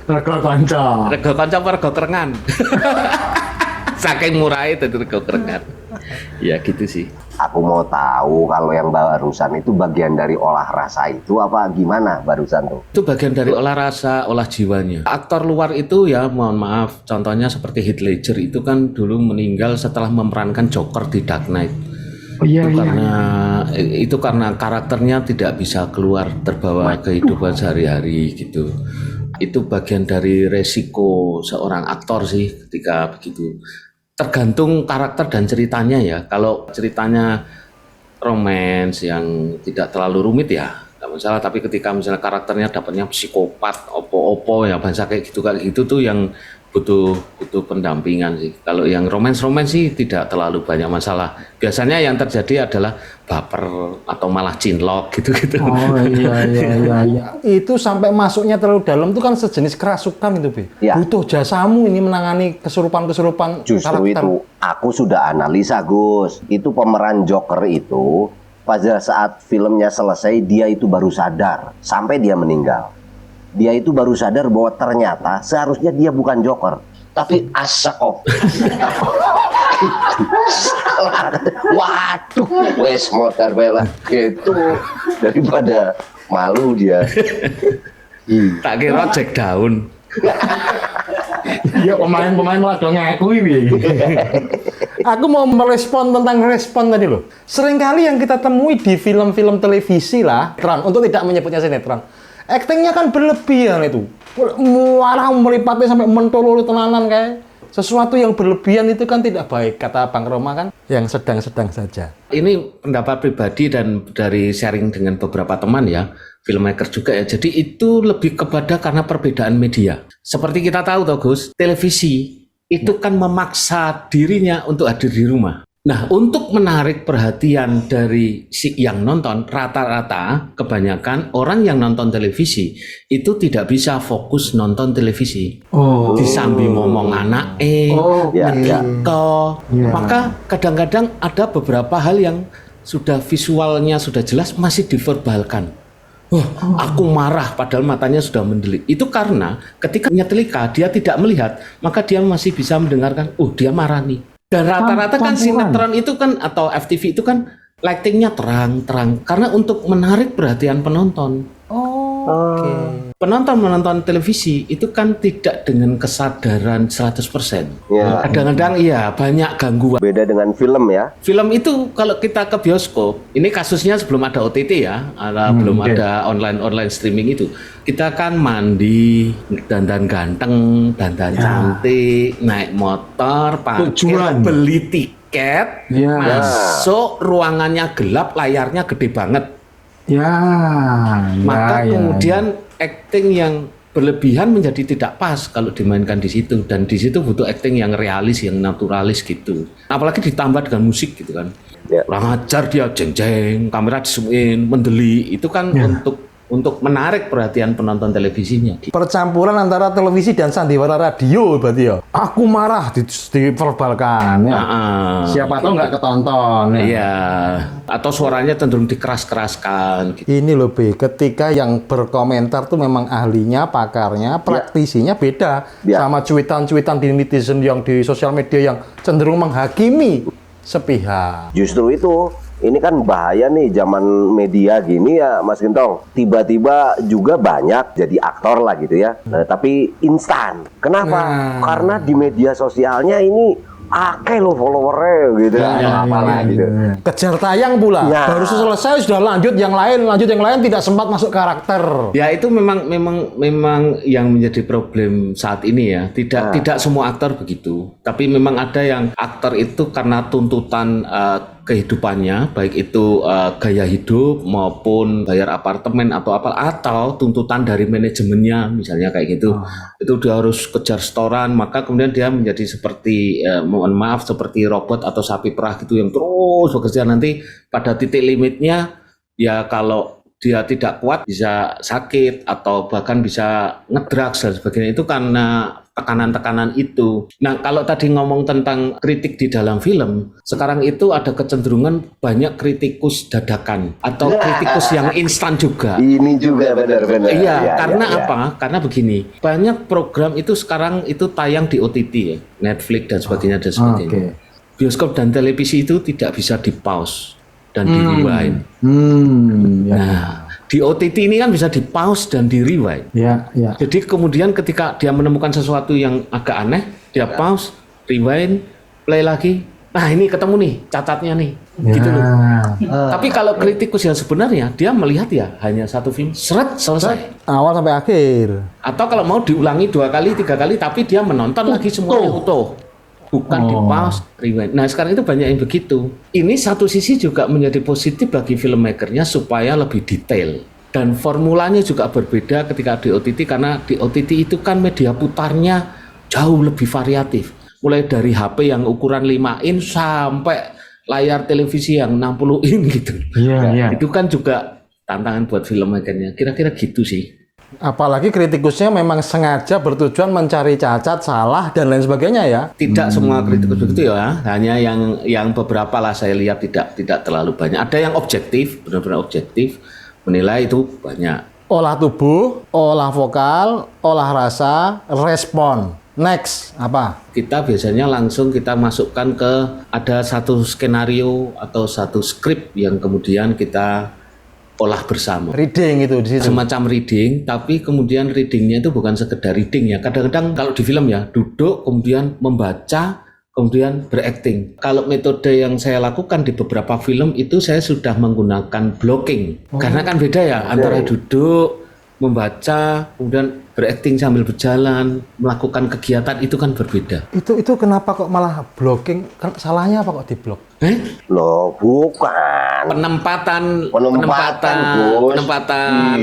Rego kanca. Rego kanca apa rego kerengan? Saking murahnya itu rego kerengan. Ya gitu sih. Aku mau tahu kalau yang barusan itu bagian dari olah rasa itu apa gimana barusan tuh? Itu bagian dari olah rasa, olah jiwanya. Aktor luar itu ya, mohon maaf, contohnya seperti Heath Ledger itu kan dulu meninggal setelah memerankan Joker di Dark Knight. Itu karena karakternya tidak bisa keluar terbawa kehidupan sehari-hari gitu. Itu bagian dari resiko seorang aktor sih ketika begitu. Tergantung karakter dan ceritanya ya. Kalau ceritanya romance yang tidak terlalu rumit ya nggak masalah. Tapi ketika misalnya karakternya dapatnya psikopat, opo-opo ya bahasa kayak gitu tuh yang butuh pendampingan sih. Kalau yang romance sih tidak terlalu banyak masalah. Biasanya yang terjadi adalah baper atau malah cinlok gitu. Oh iya. Itu sampai masuknya terlalu dalam itu kan sejenis kerasukan itu, Be. Ya. Butuh jasamu ini menangani kesurupan Justru karakter. itu aku sudah analisa Gus. Itu pemeran Joker itu pada saat filmnya selesai dia itu baru sadar sampai dia meninggal. Dia itu baru sadar bahwa ternyata seharusnya dia bukan Joker, tapi Asakov. Salah. Waduh, wes motor bela gitu daripada malu dia. Tak kira Jack Daun. Ya pemain-pemain malah dong ngaku ini. Aku mau merespon tentang respon tadi loh. Seringkali yang kita temui di film-film televisi lah, Tran, untuk tidak menyebutnya sinetron, aktingnya kan berlebihan itu. Muarah meripatnya sampai mentolol tenanan kayak. Sesuatu yang berlebihan itu kan tidak baik, kata Bang Roma kan, yang sedang-sedang saja. Ini pendapat pribadi dan dari sharing dengan beberapa teman ya, filmmaker juga ya. Jadi itu lebih kepada karena perbedaan media. Seperti kita tahu toh Gus, televisi itu kan memaksa dirinya untuk hadir di rumah. Nah, untuk menarik perhatian dari si yang nonton, rata-rata kebanyakan orang yang nonton televisi itu tidak bisa fokus nonton televisi. Disambi ngomong anake, ngetiko. Maka kadang-kadang ada beberapa hal yang sudah visualnya sudah jelas masih diverbalkan. Aku marah padahal matanya sudah mendelik. Itu karena ketika nyetelika dia tidak melihat, maka dia masih bisa mendengarkan, dia marah nih. Dan rata-rata kan sinetron itu kan atau FTV itu kan lightingnya terang-terang karena untuk menarik perhatian penonton. Penonton televisi itu kan tidak dengan kesadaran 100%. Ya. Kadang-kadang iya banyak gangguan. Beda dengan film ya. Film itu kalau kita ke bioskop, ini kasusnya sebelum ada OTT ya, belum ada online streaming itu. Kita kan mandi, dandan ganteng, dandan cantik, naik motor, parkir, beli tiket, masuk ruangannya gelap, layarnya gede banget. Maka kemudian acting yang berlebihan menjadi tidak pas kalau dimainkan di situ, dan di situ butuh acting yang realis, yang naturalis gitu. Apalagi ditambah dengan musik gitu kan. Kurang ajar dia jeng-jeng, kamera disumin, mendeli, itu kan untuk untuk menarik perhatian penonton televisinya. Percampuran antara televisi dan sandiwara radio berarti ya. Aku marah diverbalkan ya. Siapa tahu nggak ketonton ya. Iya, atau suaranya cenderung dikeras-keraskan gitu. Ini loh B, ketika yang berkomentar tuh memang ahlinya, pakarnya, praktisinya beda Ya. sama cuitan-cuitan di netizen yang di sosial media yang cenderung menghakimi sepihak. Justru itu, ini kan bahaya nih zaman media gini ya Mas Gentong. Tiba-tiba juga banyak jadi aktor lah gitu ya. Nah, tapi instan. Kenapa? Nah. Karena di media sosialnya ini akeh lo followernya gitu. Apalah gitu. Kejar tayang pula, Ya. baru selesai sudah lanjut yang lain tidak sempat masuk karakter. Ya itu memang yang menjadi problem saat ini ya. Tidak semua aktor begitu. Tapi memang ada yang aktor itu karena tuntutan kehidupannya, baik itu gaya hidup maupun bayar apartemen atau tuntutan dari manajemennya misalnya kayak gitu. Itu dia harus kejar setoran, maka kemudian dia menjadi seperti mohon maaf seperti robot atau sapi perah gitu yang terus bekerja, nanti pada titik limitnya ya kalau dia tidak kuat bisa sakit atau bahkan bisa ngedrugs dan sebagainya, itu karena tekanan-tekanan itu. Nah, kalau tadi ngomong tentang kritik di dalam film, sekarang itu ada kecenderungan banyak kritikus dadakan atau kritikus yang instan juga. Ini juga benar-benar. Iya, Ya, karena ya, ya. apa? Karena begini, banyak program itu sekarang itu tayang di OTT ya, Netflix dan sebagainya dan sebagainya. Bioskop dan televisi itu tidak bisa di-pause dan di-rewind. Ya. Nah, di OTT ini kan bisa di-pause dan di-rewind. Ya. Jadi kemudian ketika dia menemukan sesuatu yang agak aneh, dia pause, rewind, play lagi. Nah, ini ketemu nih, cacatnya nih. Gitu loh. Tapi kalau kritikus yang sebenarnya, dia melihat ya hanya satu film, seret, selesai. Awal sampai akhir. Atau kalau mau diulangi 2 kali, 3 kali, tapi dia menonton lagi semuanya utuh. Bukan di pause, rewind. Nah, sekarang itu banyak yang begitu. Ini satu sisi juga menjadi positif bagi filmmakernya supaya lebih detail. Dan formulanya juga berbeda ketika di OTT, karena di OTT itu kan media putarnya jauh lebih variatif. Mulai dari HP yang ukuran 5 in sampai layar televisi yang 60 in gitu. Iya. Itu kan juga tantangan buat filmmakernya. Kira-kira gitu sih. Apalagi kritikusnya memang sengaja bertujuan mencari cacat, salah dan lain sebagainya ya. Tidak semua kritikus begitu ya, hanya yang beberapa lah saya lihat tidak terlalu banyak. Ada yang objektif, benar-benar objektif, menilai itu banyak. Olah tubuh, olah vokal, olah rasa, respon. Next, apa? Kita biasanya langsung kita masukkan ke ada satu skenario atau satu skrip yang kemudian kita olah bersama. Reading itu di situ. Semacam reading, tapi kemudian readingnya itu bukan sekedar reading ya. Kadang-kadang kalau di film ya, duduk kemudian membaca, kemudian berakting. Kalau metode yang saya lakukan di beberapa film itu saya sudah menggunakan blocking. Karena kan beda ya antara duduk, membaca, kemudian berakting sambil berjalan, melakukan kegiatan itu kan berbeda. Itu kenapa kok malah blocking? Salahnya apa kok diblok? Loh, bukan. Penempatan Gus.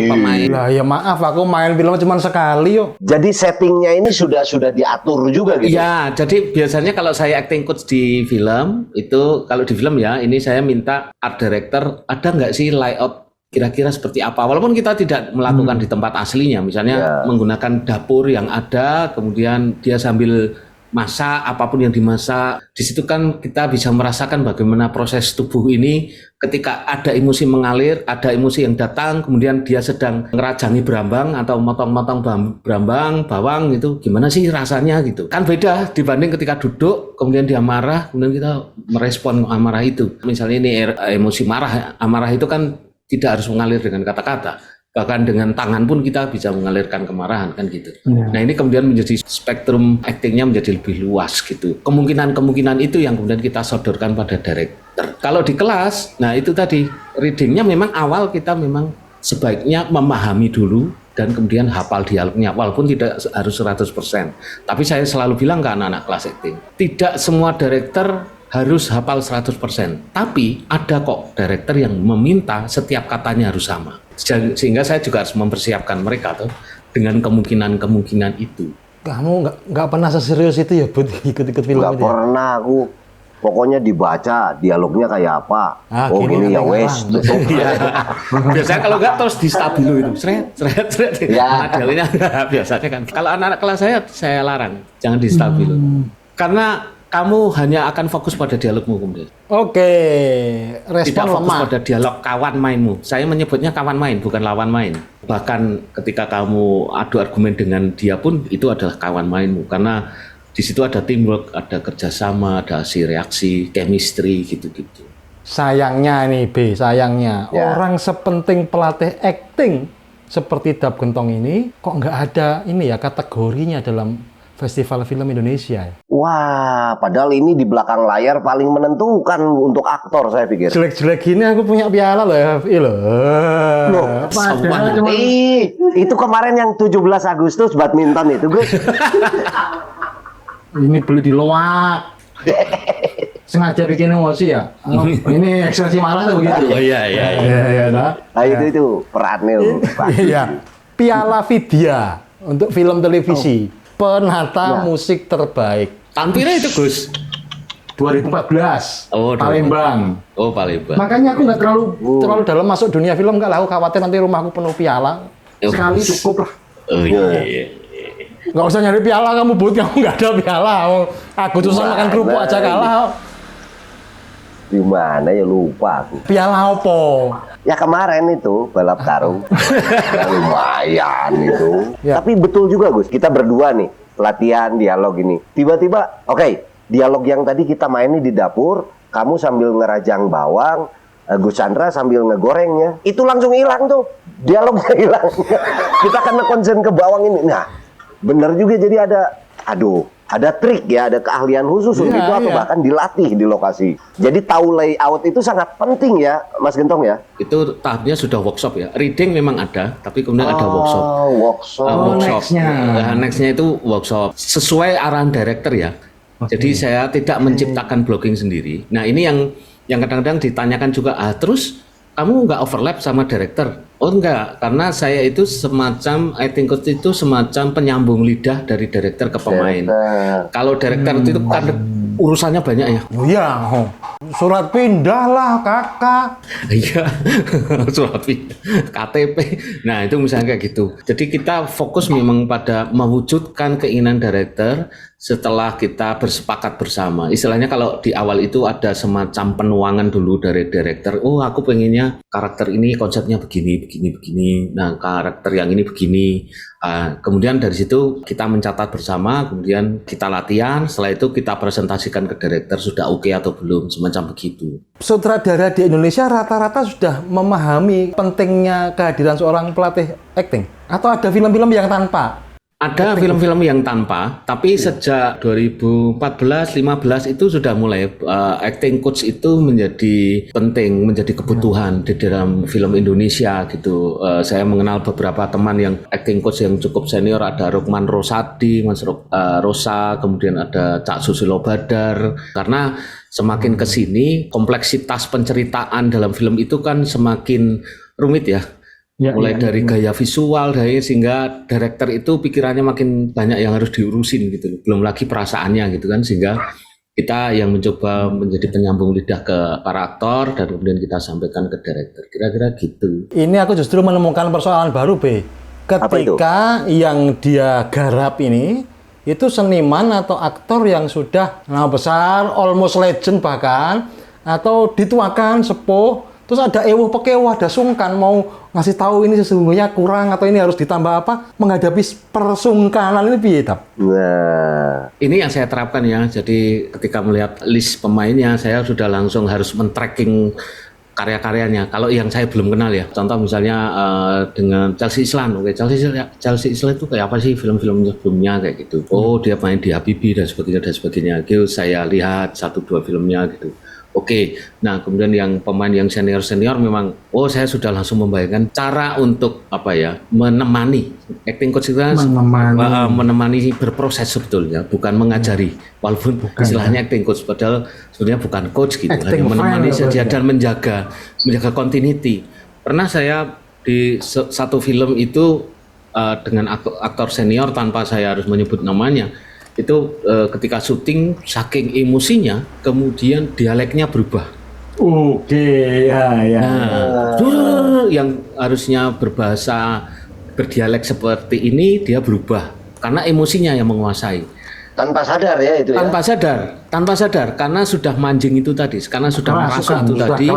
pemain. Lah ya maaf, aku main film cuma sekali yuk. Jadi settingnya ini sudah diatur juga gitu. Ya, jadi biasanya kalau saya acting coach di film, itu kalau di film ya, ini saya minta art director, ada nggak sih layout kira-kira seperti apa? Walaupun kita tidak melakukan di tempat aslinya, misalnya menggunakan dapur yang ada, kemudian dia sambil masak, apapun yang dimasak, di situ kan kita bisa merasakan bagaimana proses tubuh ini ketika ada emosi mengalir, ada emosi yang datang, kemudian dia sedang ngerajangi berambang atau motong-motong berambang, bawang gitu, gimana sih rasanya gitu. Kan beda dibanding ketika duduk, kemudian dia marah, kemudian kita merespon amarah itu. Misalnya ini emosi marah, amarah itu kan tidak harus mengalir dengan kata-kata. Bahkan dengan tangan pun kita bisa mengalirkan kemarahan kan gitu. Nah ini kemudian menjadi spektrum aktingnya menjadi lebih luas gitu. Kemungkinan-kemungkinan itu yang kemudian kita sodorkan pada director. Kalau di kelas, nah itu tadi readingnya memang awal kita memang sebaiknya memahami dulu dan kemudian hafal dialognya walaupun tidak harus 100%. Tapi saya selalu bilang ke anak-anak kelas akting, tidak semua director harus hafal 100%. Tapi ada kok director yang meminta setiap katanya harus sama. Sehingga saya juga harus mempersiapkan mereka tuh dengan kemungkinan itu. Kamu nggak pernah seserius itu ya buat ikut-ikut film Nggak itu? Ya? pernah aku. Pokoknya dibaca dialognya kayak apa. Ah, oh gini gini ya kan wes, orang. tutup. Biasanya kalau nggak terus di stabilo itu, seret. Ya. Modelnya biasanya kan. Kalau anak-anak kelas saya larang, jangan di stabilo. Karena kamu hanya akan fokus pada dialogmu kemudian. Oke, Tidak respon fokus lemah. pada dialog kawan mainmu. Saya menyebutnya kawan main, bukan lawan main. Bahkan ketika kamu adu argumen dengan dia pun itu adalah kawan mainmu. Karena di situ ada teamwork, ada kerjasama, ada reaksi, chemistry gitu-gitu. Sayangnya nih B, sayangnya Ya. orang sepenting pelatih acting seperti Dap Gentong ini kok nggak ada ini ya kategorinya dalam Festival Film Indonesia. Wah, padahal ini di belakang layar paling menentukan untuk aktor saya pikir. Jelek-jelek gini aku punya piala loh ya, Loh, padahal cuma itu kemarin yang 17 Agustus badminton itu, Gus. ini beli di loak. Sengaja bikin emosi ya. Oh, ini ekspresi marah tuh begitu. Oh iya. Iya, nah. Nah, itu perannya. Pak. Iya. Piala Vidya untuk film televisi. Penata musik terbaik Tampilnya itu Gus. 2014. Oh, Palembang. Oh Palembang. Makanya aku nggak terlalu dalam masuk dunia film, nggak lah. Aku khawatir nanti rumahku penuh piala. Sekali cukup lah. Oh iya. Nggak usah nyari piala kamu, Bud. Kamu nggak ada piala. Agustusan makan kerupuk aja kalah. Di mana ya lupa aku. Piala apa? Ya kemarin itu balap karung. Ya, lumayan itu. Ya. Tapi betul juga Gus, kita berdua nih latihan dialog ini. Tiba-tiba, oke, dialog yang tadi kita mainin di dapur, kamu sambil ngerajang bawang, Gus Chandra sambil ngegorengnya. Itu langsung hilang tuh. Dialognya hilang. Kita kan konsen ke bawang ini. Nah, bener juga jadi ada trik ya, ada keahlian khusus untuk itu atau bahkan dilatih di lokasi. Jadi tahu layout itu sangat penting ya, Mas Gentong ya. Itu tahapnya sudah workshop ya. Reading memang ada, tapi kemudian ada workshop. Workshop. Workshop. nextnya. Nah, nextnya itu workshop sesuai arahan director ya. Jadi saya tidak menciptakan blogging sendiri. Nah ini yang kadang-kadang ditanyakan juga, terus kamu nggak overlap sama director? Oh enggak, karena saya itu semacam acting coach itu semacam penyambung lidah dari director ke pemain. Kalau director itu kan urusannya banyak ya. Oh iya, surat pindah lah kakak. Iya, surat KTP. Nah itu misalnya kayak gitu. Jadi kita fokus memang pada mewujudkan keinginan director setelah kita bersepakat bersama. Istilahnya kalau di awal itu ada semacam penuangan dulu dari director. Oh aku pengennya karakter ini konsepnya begini. Nah karakter yang ini begini. Kemudian dari situ kita mencatat bersama, kemudian kita latihan. Setelah itu kita presentasikan ke director sudah oke atau belum, semacam begitu. Sutradara di Indonesia rata-rata sudah memahami pentingnya kehadiran seorang pelatih acting, atau ada film-film yang tanpa? Ada film-film yang tanpa, tapi sejak 2014-15 itu sudah mulai acting coach itu menjadi penting, menjadi kebutuhan di dalam film Indonesia gitu. Saya mengenal beberapa teman yang acting coach yang cukup senior, ada Rukman Rosadi, Mas Rosa, kemudian ada Cak Susilo Badar. Karena semakin kesini kompleksitas penceritaan dalam film itu kan semakin rumit ya. Mulai dari gaya visual sehingga director itu pikirannya makin banyak yang harus diurusin gitu, belum lagi perasaannya gitu kan, sehingga kita yang mencoba menjadi penyambung lidah ke para aktor dan kemudian kita sampaikan ke director, kira-kira gitu. Ini aku justru menemukan persoalan baru, B. Ketika yang dia garap ini itu seniman atau aktor yang sudah nama besar, almost legend bahkan, atau dituakan, sepuh. Terus ada ewuh pekewuh, ada sungkan mau ngasih tahu ini sesungguhnya kurang atau ini harus ditambah apa, menghadapi persungkanan ini piye, Dap? Nah, ini yang saya terapkan ya. Jadi ketika melihat list pemainnya, saya sudah langsung harus men-tracking karya-karyanya. Kalau yang saya belum kenal ya, contoh misalnya dengan Chelsea Islan. Oke, Chelsea Islan itu kayak apa sih film-film sebelumnya kayak gitu. Oh, dia main di Habibie dan sebagainya. Gitu, saya lihat 1-2 filmnya gitu. Oke, nah kemudian yang pemain yang senior memang, saya sudah langsung membayangkan cara untuk menemani acting coach itu kan menemani berproses sebetulnya, bukan mengajari, walaupun istilahnya acting coach, padahal sebenarnya bukan coach gitu, hanya menemani saja dan menjaga continuity. Pernah saya di satu film itu dengan aktor senior tanpa saya harus menyebut namanya, Itu ketika syuting saking emosinya, kemudian dialeknya berubah. Oke, ya. Nah, yang harusnya berdialek seperti ini dia berubah karena emosinya yang menguasai. Tanpa sadar ya itu ya. Tanpa sadar karena sudah manjing itu tadi, karena sudah merasuk itu tadi.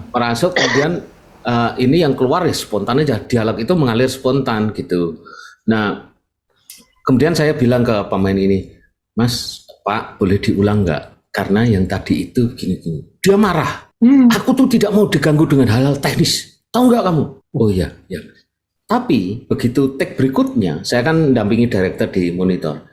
Merasuk kemudian ini yang keluar ya spontan aja, dialog itu mengalir spontan gitu. Nah, kemudian saya bilang ke pemain ini, Mas, Pak, boleh diulang nggak? Karena yang tadi itu gini-gini. Dia marah. Aku tuh tidak mau diganggu dengan hal-hal teknis. Tahu nggak kamu? Oh iya, ya. Tapi begitu take berikutnya, saya kan mendampingi director di monitor.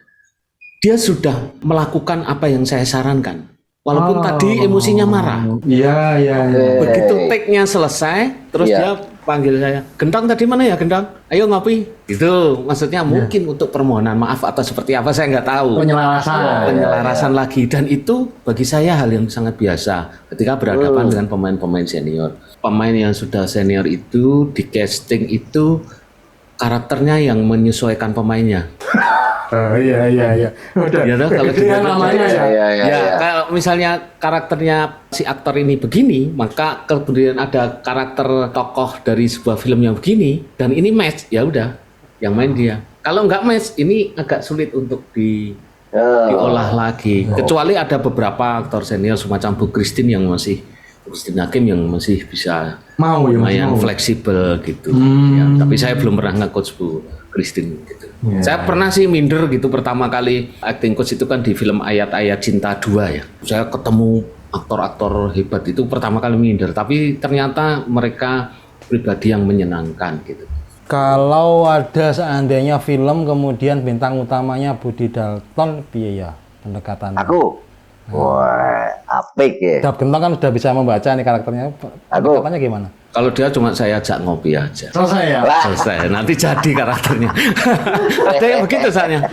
Dia sudah melakukan apa yang saya sarankan. Walaupun tadi emosinya marah. Iya. Begitu take-nya selesai, terus dia panggil saya, Gendang tadi mana ya Gendang? Ayo ngopi. Gitu, maksudnya mungkin untuk permohonan maaf atau seperti apa saya nggak tahu. Penyelarasan lagi, dan itu bagi saya hal yang sangat biasa ketika berhadapan dengan pemain-pemain senior. Pemain yang sudah senior itu di casting itu karakternya yang menyesuaikan pemainnya. Iya. Udah. Ya, kalau namanya kalau misalnya karakternya si aktor ini begini, maka kemudian ada karakter tokoh dari sebuah film yang begini dan ini match, ya udah, yang main dia. Kalau nggak match, ini agak sulit untuk diolah lagi. Kecuali ada beberapa aktor senior semacam Bu Christine Hakim yang masih bisa lumayan fleksibel gitu. Ya, tapi saya belum pernah nge-coach Bu Christine gitu. Saya pernah sih minder gitu pertama kali acting coach itu kan di film Ayat-Ayat Cinta 2 ya. Saya ketemu aktor-aktor hebat itu pertama kali minder, tapi ternyata mereka pribadi yang menyenangkan gitu. Kalau ada seandainya film kemudian bintang utamanya Budi Dalton, piye ya pendekatannya? Aku? Wah, apik ya. Dap Gentong kan udah bisa membaca nih karakternya. Pendekatannya gimana? Kalau dia cuma saya ajak ngopi aja. Selesai ya? Selesai, nanti jadi karakternya. Ada yang begitu soalnya.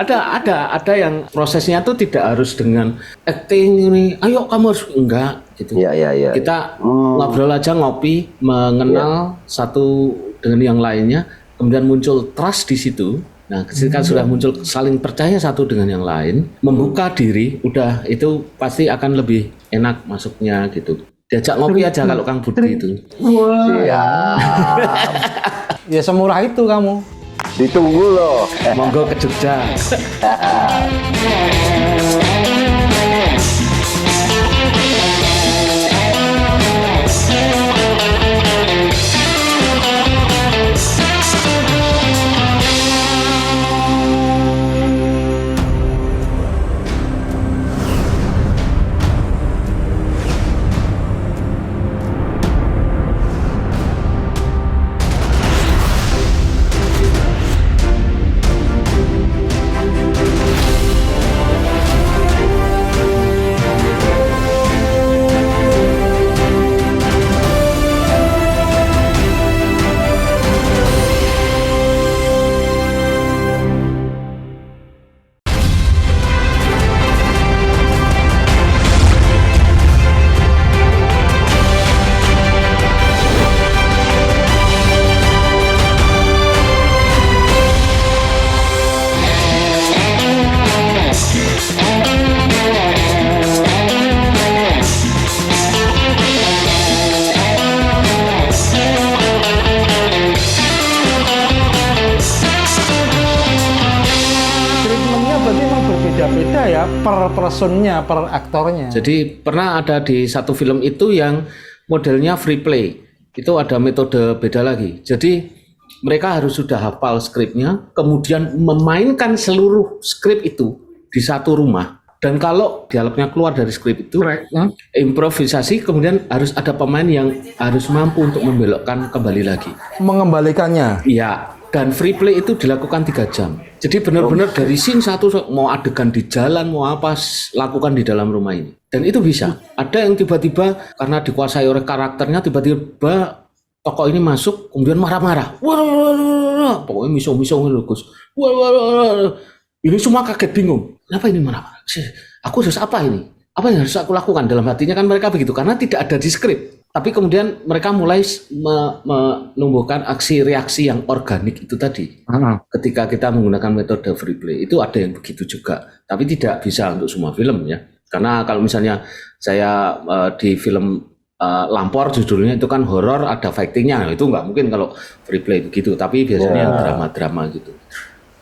Ada yang prosesnya tuh tidak harus dengan acting ini. Ayo kamu harus enggak gitu. Iya. Kita ngobrol aja, ngopi, mengenal satu dengan yang lainnya, kemudian muncul trust di situ. Nah, ketika sudah muncul saling percaya satu dengan yang lain, membuka diri, udah itu pasti akan lebih enak masuknya gitu. Diajak ngopi aja kalau Kang Budi itu. Ya semurah itu kamu. Ditunggu loh. Monggo ke Jogja. Beda-beda ya per personnya, per aktornya. Jadi pernah ada di satu film itu yang modelnya free play. Itu ada metode beda lagi. Jadi mereka harus sudah hafal skripnya, kemudian memainkan seluruh skrip itu di satu rumah. Dan kalau dialognya keluar dari skrip itu, improvisasi, kemudian harus ada pemain yang harus mampu untuk membelokkan kembali lagi. Mengembalikannya? Iya. Dan free play itu dilakukan 3 jam. Jadi benar-benar dari scene satu, mau adegan di jalan, mau apa, lakukan di dalam rumah ini. Dan itu bisa. Ada yang tiba-tiba karena dikuasai oleh karakternya, tiba-tiba tokoh ini masuk, kemudian marah-marah. Wah, pokoknya misong-misong Gus. Wah. Ini semua kaget, bingung. Kenapa ini marah-marah? Aku harus apa ini? Apa yang harus aku lakukan? Dalam hatinya kan mereka begitu, karena tidak ada di skrip. Tapi kemudian mereka mulai menumbuhkan aksi reaksi yang organik itu tadi. Ketika kita menggunakan metode free play itu ada yang begitu juga. Tapi tidak bisa untuk semua film ya. Karena kalau misalnya saya di film Lampor judulnya itu kan horor ada fightingnya, itu nggak mungkin kalau free play begitu. Tapi biasanya yang drama-drama gitu.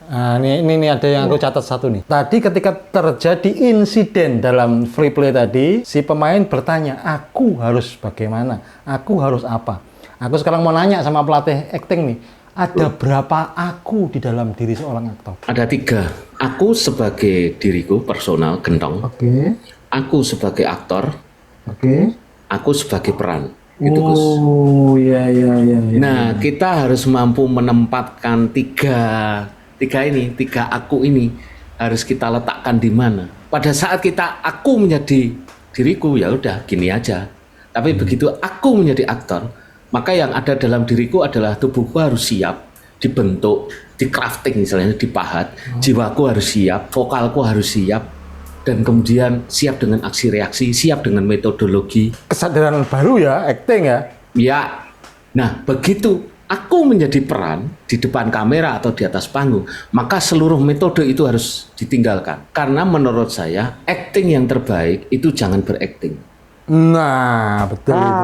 Nah, ini ada yang aku catat satu nih. Tadi ketika terjadi insiden dalam free play tadi, si pemain bertanya, aku harus bagaimana? Aku harus apa? Aku sekarang mau nanya sama pelatih acting nih, ada berapa aku di dalam diri seorang aktor? Ada 3. Aku sebagai diriku personal Gentong. Oke. Aku sebagai aktor. Oke. Aku sebagai peran. Gitu, Gus. Oh, iya. Nah, kita harus mampu menempatkan tiga aku ini harus kita letakkan di mana. Pada saat kita aku menjadi diriku ya udah gini aja. Tapi begitu aku menjadi aktor, maka yang ada dalam diriku adalah tubuhku harus siap dibentuk, di crafting misalnya, dipahat. Jiwaku harus siap, vokalku harus siap, dan kemudian siap dengan aksi reaksi, siap dengan metodologi. Kesadaran baru ya, acting ya. Ya. Nah, begitu aku menjadi peran di depan kamera atau di atas panggung, maka seluruh metode itu harus ditinggalkan. Karena menurut saya, acting yang terbaik itu jangan berakting. Nah, betul itu.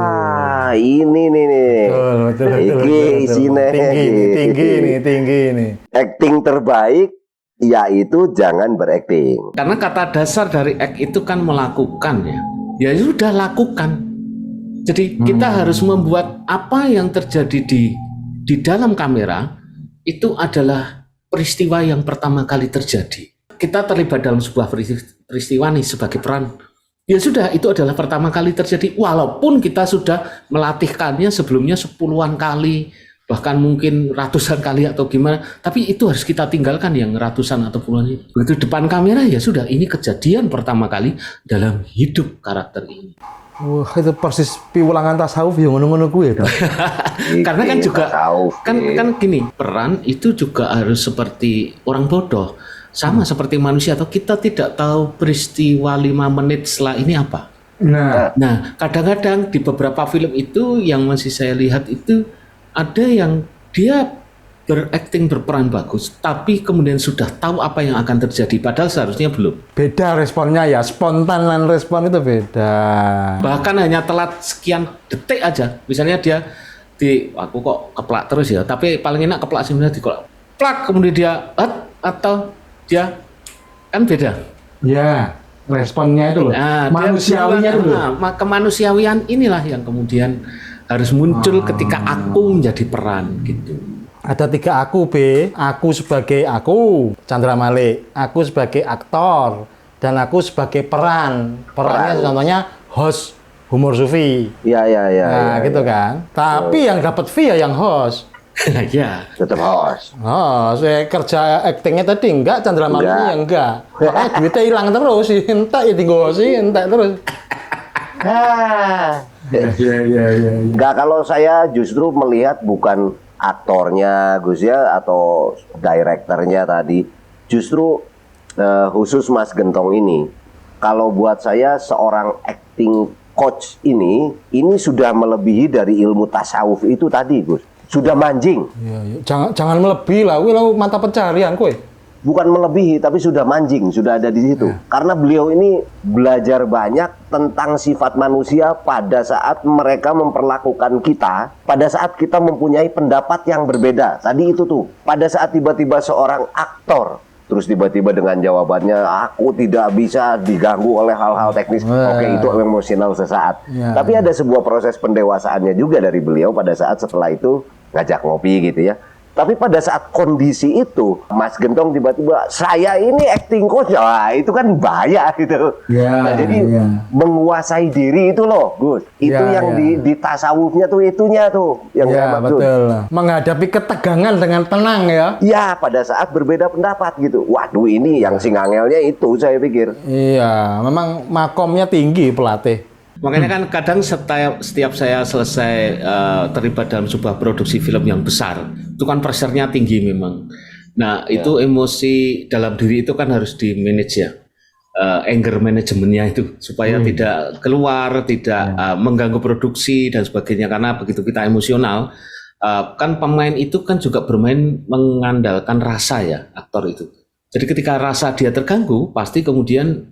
Ini nih. Betul. Isinya Tinggi nih. acting terbaik yaitu jangan berakting. Karena kata dasar dari act itu kan melakukan ya. Ya sudah lakukan. Jadi kita harus membuat apa yang terjadi di dalam kamera itu adalah peristiwa yang pertama kali terjadi. Kita terlibat dalam sebuah peristiwa nih sebagai peran. Ya sudah, itu adalah pertama kali terjadi. Walaupun kita sudah melatihkannya sebelumnya 10-an kali, bahkan mungkin ratusan kali atau gimana. Tapi itu harus kita tinggalkan yang ratusan atau puluhan. Begitu depan kamera ya sudah, ini kejadian pertama kali dalam hidup karakter ini. Wah, itu persis piwulangan tasawuf yang ngono-ngono gue ya. Karena kan juga kan iya. gini, peran itu juga harus seperti orang bodoh, sama seperti manusia, atau kita tidak tahu peristiwa 5 menit setelah ini apa. Nah, kadang-kadang di beberapa film itu yang masih saya lihat itu ada yang dia berakting berperan bagus, tapi kemudian sudah tahu apa yang akan terjadi, padahal seharusnya belum. Beda responnya ya, spontan dan respon itu beda. Bahkan hanya telat sekian detik aja. Misalnya dia aku kok keplak terus ya, tapi paling enak keplak sebenarnya plak, kemudian dia atau dia kan beda. Ya, responnya itu loh. Nah, manusiawinya itu loh. Kemanusiawian inilah yang kemudian harus muncul ketika aku menjadi peran gitu. Ada 3 aku, B. Aku sebagai aku, Chandra Malik. Aku sebagai aktor. Dan aku sebagai peran. Perannya contohnya host Humor Sufi. Ya. Nah, gitu kan. Tapi yang dapat fee ya yang host. Ya. Tetap host. Saya kerja actingnya tadi enggak, Chandra Maliknya ya enggak. Makanya duitnya hilang terus sih. Entek ya tinggal sih, entek terus. Iya. Enggak, kalau saya justru melihat bukan aktornya Gus ya atau direkturnya tadi, justru khusus Mas Gentong ini, kalau buat saya seorang acting coach ini sudah melebihi dari ilmu tasawuf itu tadi, Gus. Sudah manjing. Iya. Jangan melebihi lah, wih mata pencarian kue. Bukan melebihi, tapi sudah manjing, sudah ada di situ. Karena beliau ini belajar banyak tentang sifat manusia pada saat mereka memperlakukan kita, pada saat kita mempunyai pendapat yang berbeda. Tadi itu tuh, pada saat tiba-tiba seorang aktor, terus tiba-tiba dengan jawabannya, aku tidak bisa diganggu oleh hal-hal teknis. Oke, itu emosional sesaat. Ya. Tapi ada sebuah proses pendewasaannya juga dari beliau pada saat setelah itu ngajak ngopi gitu ya. Tapi pada saat kondisi itu, Mas Gentong tiba-tiba, saya ini acting coach, wah itu kan bahaya gitu. Nah, jadi menguasai diri itu loh, Gus. Itu yang di tasawufnya tuh itunya tuh yang saya maksud. Betul. Menghadapi ketegangan dengan tenang ya. Ya, pada saat berbeda pendapat gitu. Waduh, ini yang singangelnya itu saya pikir. Iya, memang makomnya tinggi pelatih. Makanya kan kadang setiap saya selesai terlibat dalam sebuah produksi film yang besar, itu kan pressure-nya tinggi memang. Nah, itu emosi dalam diri itu kan harus di-manage ya. anger manajemennya itu supaya tidak keluar, tidak mengganggu produksi dan sebagainya. Karena begitu kita emosional, kan pemain itu kan juga bermain mengandalkan rasa ya, aktor itu. Jadi ketika rasa dia terganggu, pasti kemudian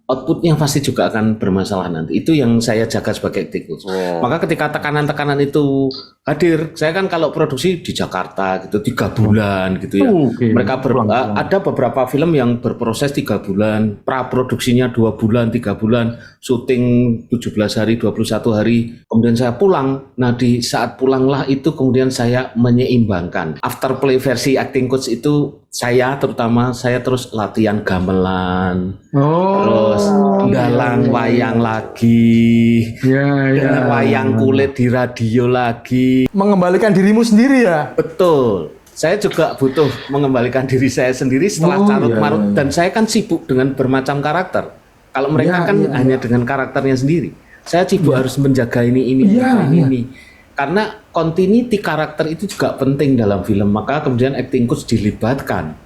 outputnya pasti juga akan bermasalah nanti. Itu yang saya jaga sebagai acting coach. Maka ketika tekanan-tekanan itu hadir, saya kan kalau produksi di Jakarta gitu 3 bulan gitu ya. Mereka ada beberapa film yang berproses 3 bulan, pra produksinya 2 bulan, 3 bulan, syuting 17 hari, 21 hari, kemudian saya pulang. Nah di saat pulanglah itu kemudian saya menyeimbangkan. After play versi acting coach itu saya terus latihan gamelan, terus dalang wayang lagi, wayang kulit di radio lagi. Mengembalikan dirimu sendiri ya? Betul. Saya juga butuh mengembalikan diri saya sendiri setelah carut marut, dan saya kan sibuk dengan bermacam karakter. Kalau mereka kan hanya dengan karakternya sendiri. Saya sibuk harus menjaga ini. Karena continuity karakter itu juga penting dalam film, maka kemudian acting coach dilibatkan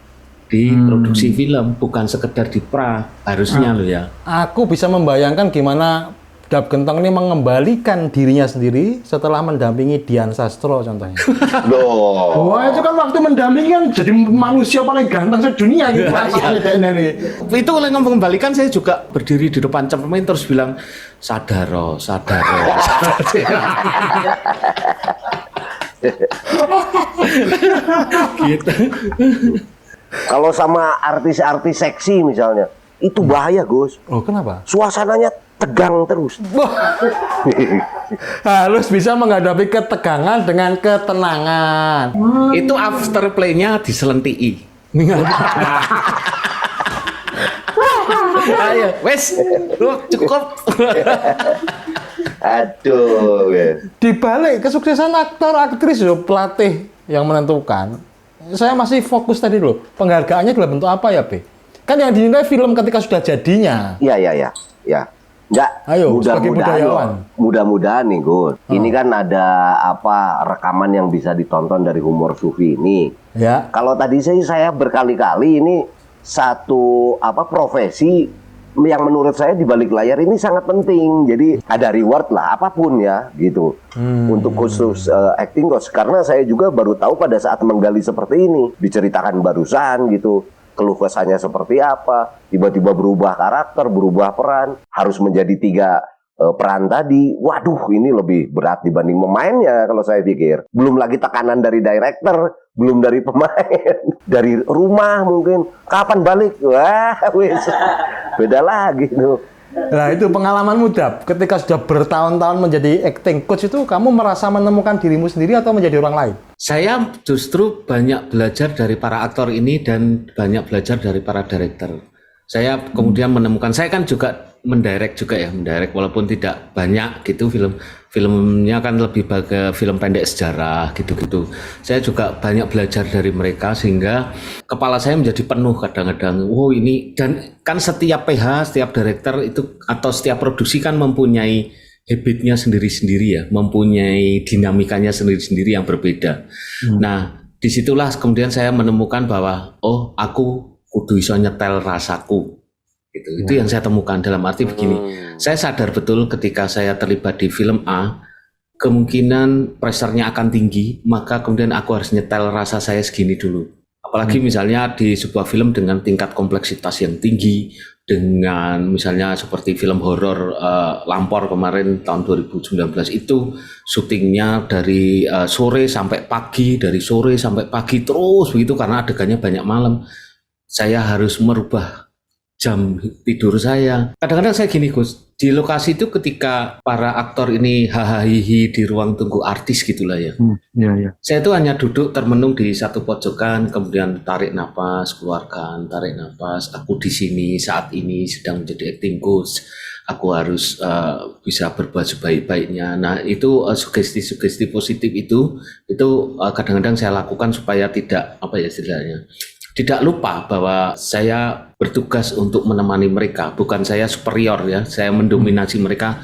di produksi film, bukan sekedar di pra, harusnya loh ya. Aku bisa membayangkan gimana Dap Gentong ini mengembalikan dirinya sendiri setelah mendampingi Dian Sastro contohnya. Loh. Wah, itu kan waktu mendampingi kan jadi manusia paling ganteng sedunia gitu. Itu oleh mengembalikan, saya juga berdiri di depan cermin terus bilang sadaro. Gitu. Kalau sama artis-artis seksi misalnya, itu bahaya Gus. Oh kenapa? Suasananya tegang terus. Harus bisa menghadapi ketegangan dengan ketenangan. Itu after play-nya diselentii. Ayo, wes, cukup. Aduh. Di balik kesuksesan aktor aktris pelatih yang menentukan. Saya masih fokus tadi loh. Penghargaannya dalam bentuk apa ya, Be? Kan yang dinilai film ketika sudah jadinya. Iya. Enggak, Ayo, sebagai budayawan. Mudah-mudahan nih Gus. Ini kan ada rekaman yang bisa ditonton dari Humor Sufi ini. Ya. Kalau tadi saya berkali-kali ini satu profesi yang menurut saya di balik layar ini sangat penting. Jadi ada reward lah apapun ya gitu. Untuk khusus acting coach, karena saya juga baru tahu pada saat menggali seperti ini, diceritakan barusan gitu. Keluh kesahnya seperti apa, tiba-tiba berubah karakter, berubah peran, harus menjadi 3 peran tadi. Waduh, ini lebih berat dibanding pemainnya kalau saya pikir. Belum lagi tekanan dari director, belum dari pemain, dari rumah mungkin. Kapan balik? Wah, wis. Beda lagi tuh. Nah itu pengalamanmu Dap, ketika sudah bertahun-tahun menjadi acting coach itu kamu merasa menemukan dirimu sendiri atau menjadi orang lain? Saya justru banyak belajar dari para aktor ini dan banyak belajar dari para director. Saya kemudian menemukan, saya kan juga mendirect walaupun tidak banyak gitu, filmnya kan lebih ke film pendek sejarah gitu-gitu. Saya juga banyak belajar dari mereka sehingga kepala saya menjadi penuh kadang-kadang. Wow ini, dan kan setiap PH, setiap director itu atau setiap produksi kan mempunyai habitnya sendiri-sendiri ya, mempunyai dinamikanya sendiri-sendiri yang berbeda. Nah disitulah kemudian saya menemukan bahwa aku kudu iso nyetel rasaku. Itu yang saya temukan, dalam arti begini, saya sadar betul ketika saya terlibat di film A, kemungkinan pressure-nya akan tinggi, maka kemudian aku harus nyetel rasa saya segini dulu. Apalagi misalnya di sebuah film dengan tingkat kompleksitas yang tinggi, dengan misalnya seperti film horor Lampor kemarin tahun 2019 itu syutingnya dari sore sampai pagi, dari sore sampai pagi terus begitu karena adegannya banyak malam. Saya harus merubah jam tidur saya. Kadang-kadang saya gini Gus, di lokasi itu ketika para aktor ini hahaha di ruang tunggu artis gitulah ya. Iya. Saya itu hanya duduk termenung di satu pojokan, kemudian tarik napas, keluarkan, tarik napas. Aku di sini saat ini sedang menjadi acting coach. Aku harus bisa berbuat sebaik-baiknya. Nah itu sugesti-sugesti positif itu kadang-kadang saya lakukan supaya tidak tidak lupa bahwa saya bertugas untuk menemani mereka, bukan saya superior ya, saya mendominasi mereka,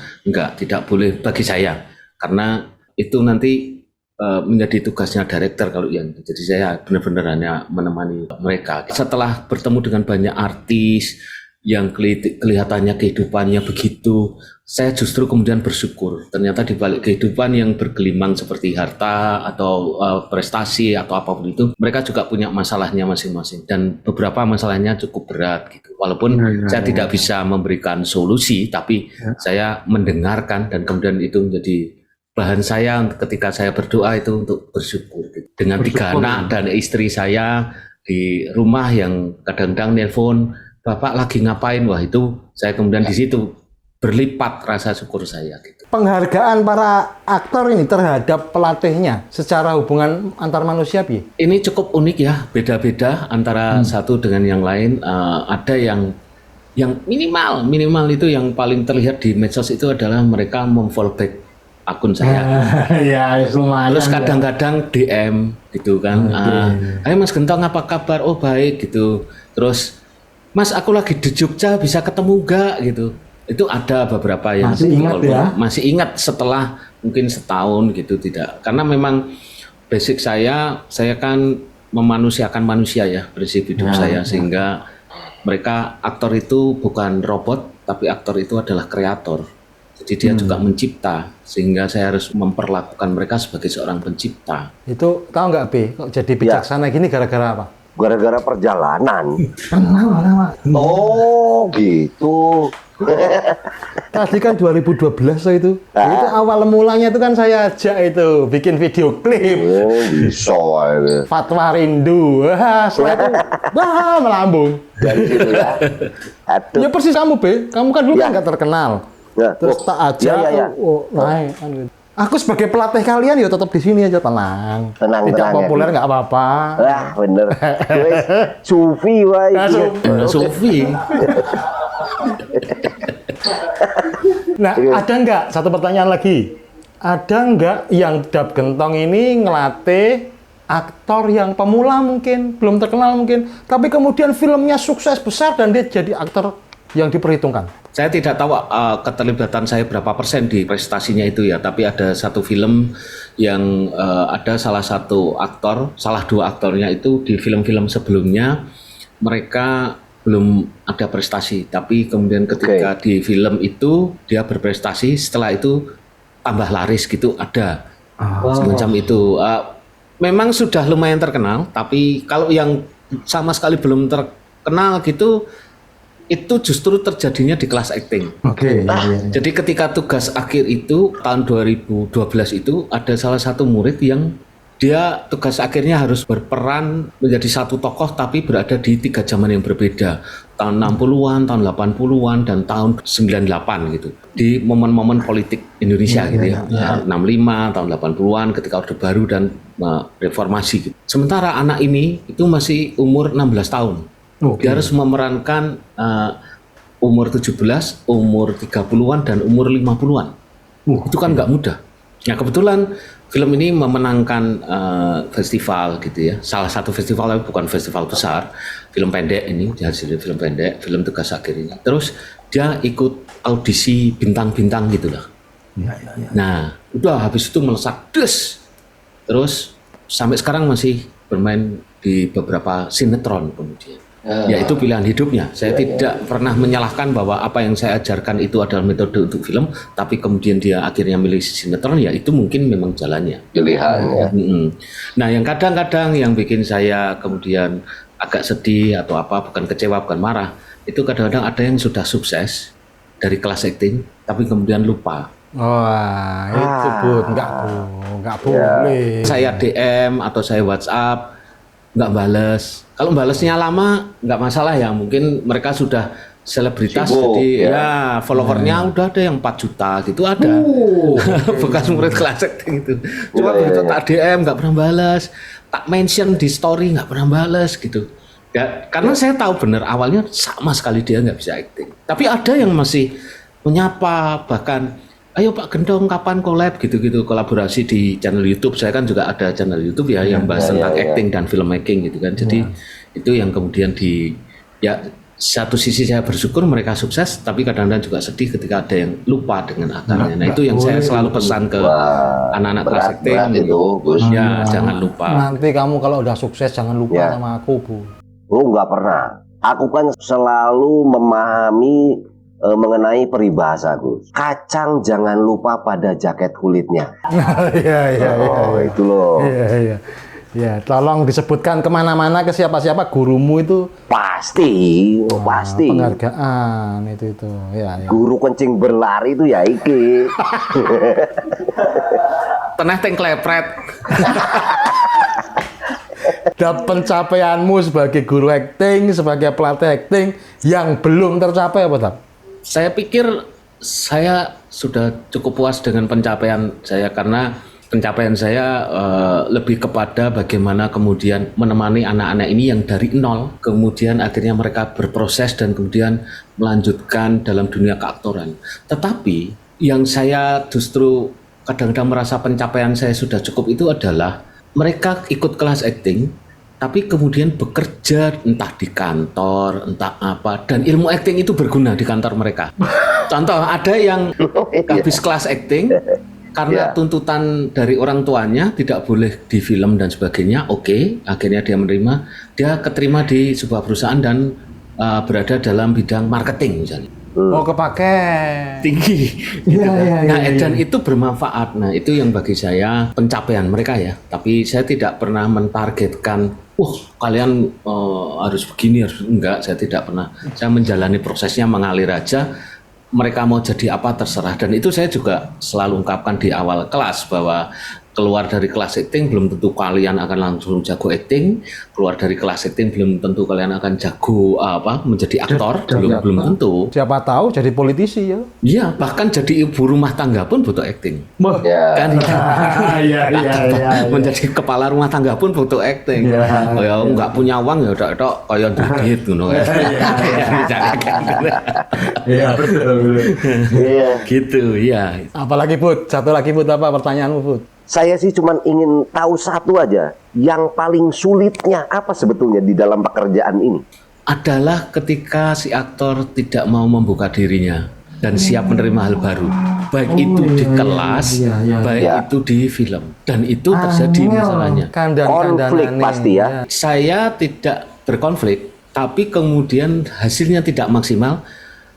tidak boleh bagi saya, karena itu nanti menjadi tugasnya director kalau yang, jadi saya benar-benar hanya menemani mereka. Setelah bertemu dengan banyak artis, yang kelihatannya kehidupannya begitu, saya justru kemudian bersyukur. Ternyata di balik kehidupan yang bergelimang seperti harta atau prestasi atau apapun itu, mereka juga punya masalahnya masing-masing. Dan beberapa masalahnya cukup berat gitu. Walaupun saya tidak bisa memberikan solusi, tapi saya mendengarkan dan kemudian itu menjadi bahan saya ketika saya berdoa itu untuk bersyukur. Dengan 3 anak dan istri saya di rumah yang kadang-kadang nelpon, Bapak lagi ngapain? Wah, itu saya kemudian di situ berlipat rasa syukur saya gitu. Penghargaan para aktor ini terhadap pelatihnya secara hubungan antar manusia Bi? Ini cukup unik ya, beda-beda antara satu dengan yang lain. Ada yang minimal itu yang paling terlihat di medsos itu adalah mereka memfollow back akun saya. Ya, lumayan. Terus kadang-kadang DM gitu kan. Ayo Mas Gentong apa kabar? Oh baik gitu. Terus Mas, aku lagi di Jogja, bisa ketemu nggak gitu? Itu ada beberapa yang masih ingat ya? Masih ingat setelah mungkin setahun gitu tidak. Karena memang basic saya kan memanusiakan manusia ya, prinsip hidup saya, sehingga mereka aktor itu bukan robot, tapi aktor itu adalah kreator. Jadi dia juga mencipta, sehingga saya harus memperlakukan mereka sebagai seorang pencipta. Itu tahu nggak B? Kok jadi bijaksana gini gara-gara apa? Gara-gara perjalanan. Kenapa? Oh, gitu. Tadi kan 2012 itu. Itu awal mulanya itu kan saya ajak itu bikin video klip. Oh, bisa ini. Fatwa Rindu. Wah, setelah itu melambung. Dari situ ya. Aduh. Ya persis kamu, B. Kamu kan dulu kan nggak terkenal. Ya. Terus tak ajak, naik. Aku sebagai pelatih kalian ya tetap di sini aja, tenang. Tidak populer nggak apa-apa. Wah, bener. Sufi, wah. Sufi. Nah, ada nggak, satu pertanyaan lagi, ada nggak yang Dap Gentong ini ngelatih aktor yang pemula mungkin, belum terkenal mungkin, tapi kemudian filmnya sukses besar dan dia jadi aktor yang diperhitungkan? Saya tidak tahu keterlibatan saya berapa persen di prestasinya itu ya, tapi ada satu film yang ada salah dua aktornya itu di film-film sebelumnya mereka belum ada prestasi, tapi kemudian ketika di film itu dia berprestasi, setelah itu tambah laris gitu, ada semacam itu. Memang sudah lumayan terkenal, tapi kalau yang sama sekali belum terkenal gitu, itu justru terjadinya di kelas acting. Jadi ketika tugas akhir itu tahun 2012 itu ada salah satu murid yang dia tugas akhirnya harus berperan menjadi satu tokoh tapi berada di 3 zaman yang berbeda. Tahun 60-an, tahun 80-an, dan tahun 98 gitu. Di momen-momen politik Indonesia gitu ya. 65, tahun 80-an ketika Orde Baru dan reformasi gitu. Sementara anak ini itu masih umur 16 tahun. Dia harus memerankan umur 17, umur 30-an, dan umur 50-an. Itu kan nggak mudah. Nah kebetulan film ini memenangkan festival gitu ya. Salah satu festival, tapi bukan festival besar. Film pendek ini, dihasilkan film pendek, film tugas akhir ini. Terus dia ikut audisi bintang-bintang gitu lah. Nah udah habis itu melesat des. Terus sampai sekarang masih bermain di beberapa sinetron kemudian. Ya itu pilihan hidupnya. Saya tidak pernah menyalahkan bahwa apa yang saya ajarkan itu adalah metode untuk film, tapi kemudian dia akhirnya milih sinetron, ya itu mungkin memang jalannya. Pilihannya. Nah yang kadang-kadang yang bikin saya kemudian agak sedih atau apa, bukan kecewa, bukan marah, itu kadang-kadang ada yang sudah sukses dari kelas acting, tapi kemudian lupa. Wah, itu Bud, nggak boleh. Saya DM atau saya WhatsApp, nggak bales. Kalau balesnya lama nggak masalah ya, mungkin mereka sudah selebritas jadi ya followernya udah ada yang 4 juta gitu ada. Bekas murid kelas acting itu. Cuma begitu tak DM nggak pernah balas, tak mention di story nggak pernah balas gitu. Ya, karena saya tahu benar awalnya sama sekali dia nggak bisa acting. Tapi ada yang masih menyapa, bahkan ayo Pak Gentong kapan collab gitu-gitu, kolaborasi di channel YouTube. Saya kan juga ada channel YouTube ya yang bahas tentang acting dan filmmaking gitu kan. Jadi itu yang kemudian satu sisi saya bersyukur mereka sukses, tapi kadang-kadang juga sedih ketika ada yang lupa dengan akarnya. Nah itu yang saya selalu pesan ke anak-anak kelas acting itu, Gus. Ya jangan lupa. Nanti kamu kalau udah sukses jangan lupa sama aku, Bu. Oh nggak pernah. Aku kan selalu memahami mengenai peribahasa, Gus. Kacang jangan lupa pada jaket kulitnya. Iya. Oh, itu loh. Iya. Ya, tolong disebutkan kemana-mana ke siapa-siapa gurumu itu. Pasti, pasti. Penghargaan itu. Ya. Guru kencing berlari itu ya iki. Teneh teng klepret. Dan pencapaianmu sebagai guru acting, sebagai pelatih acting yang belum tercapai apa, Tab? Saya pikir saya sudah cukup puas dengan pencapaian saya karena pencapaian saya lebih kepada bagaimana kemudian menemani anak-anak ini yang dari nol, kemudian akhirnya mereka berproses dan kemudian melanjutkan dalam dunia keaktoran. Tetapi yang saya justru kadang-kadang merasa pencapaian saya sudah cukup itu adalah mereka ikut kelas acting, tapi kemudian bekerja entah di kantor, entah apa, dan ilmu acting itu berguna di kantor mereka. Contoh, ada yang habis kelas acting, karena tuntutan dari orang tuanya tidak boleh di film dan sebagainya, oke, akhirnya dia menerima, dia keterima di sebuah perusahaan dan berada dalam bidang marketing misalnya. Oh, kepake. Tinggi. Gitu kan. Nah, dan itu bermanfaat. Nah, itu yang bagi saya pencapaian mereka ya. Tapi saya tidak pernah mentargetkan, kalian harus begini, harus enggak. Saya tidak pernah. Saya menjalani prosesnya mengalir aja. Mereka mau jadi apa terserah, dan itu saya juga selalu ungkapkan di awal kelas bahwa keluar dari kelas acting belum tentu kalian akan langsung jago acting, keluar dari kelas acting belum tentu kalian akan jago menjadi aktor, belum tentu. Siapa tahu jadi politisi ya. Iya, bahkan jadi ibu rumah tangga pun butuh acting. Kan Iya. menjadi kepala rumah tangga pun butuh acting. Ya nggak punya uang ya udah kayak duit ngono ya. Iya, betul. Iya. Gitu, ya. Apalagi Bud, satu lagi Bud, apa pertanyaanmu Bud? Saya sih cuma ingin tahu satu aja, yang paling sulitnya apa sebetulnya di dalam pekerjaan ini? Adalah ketika si aktor tidak mau membuka dirinya dan siap menerima hal baru, baik itu di kelas, baik itu di film, dan itu terjadi masalahnya. Konflik pasti ya. Saya tidak berkonflik, tapi kemudian hasilnya tidak maksimal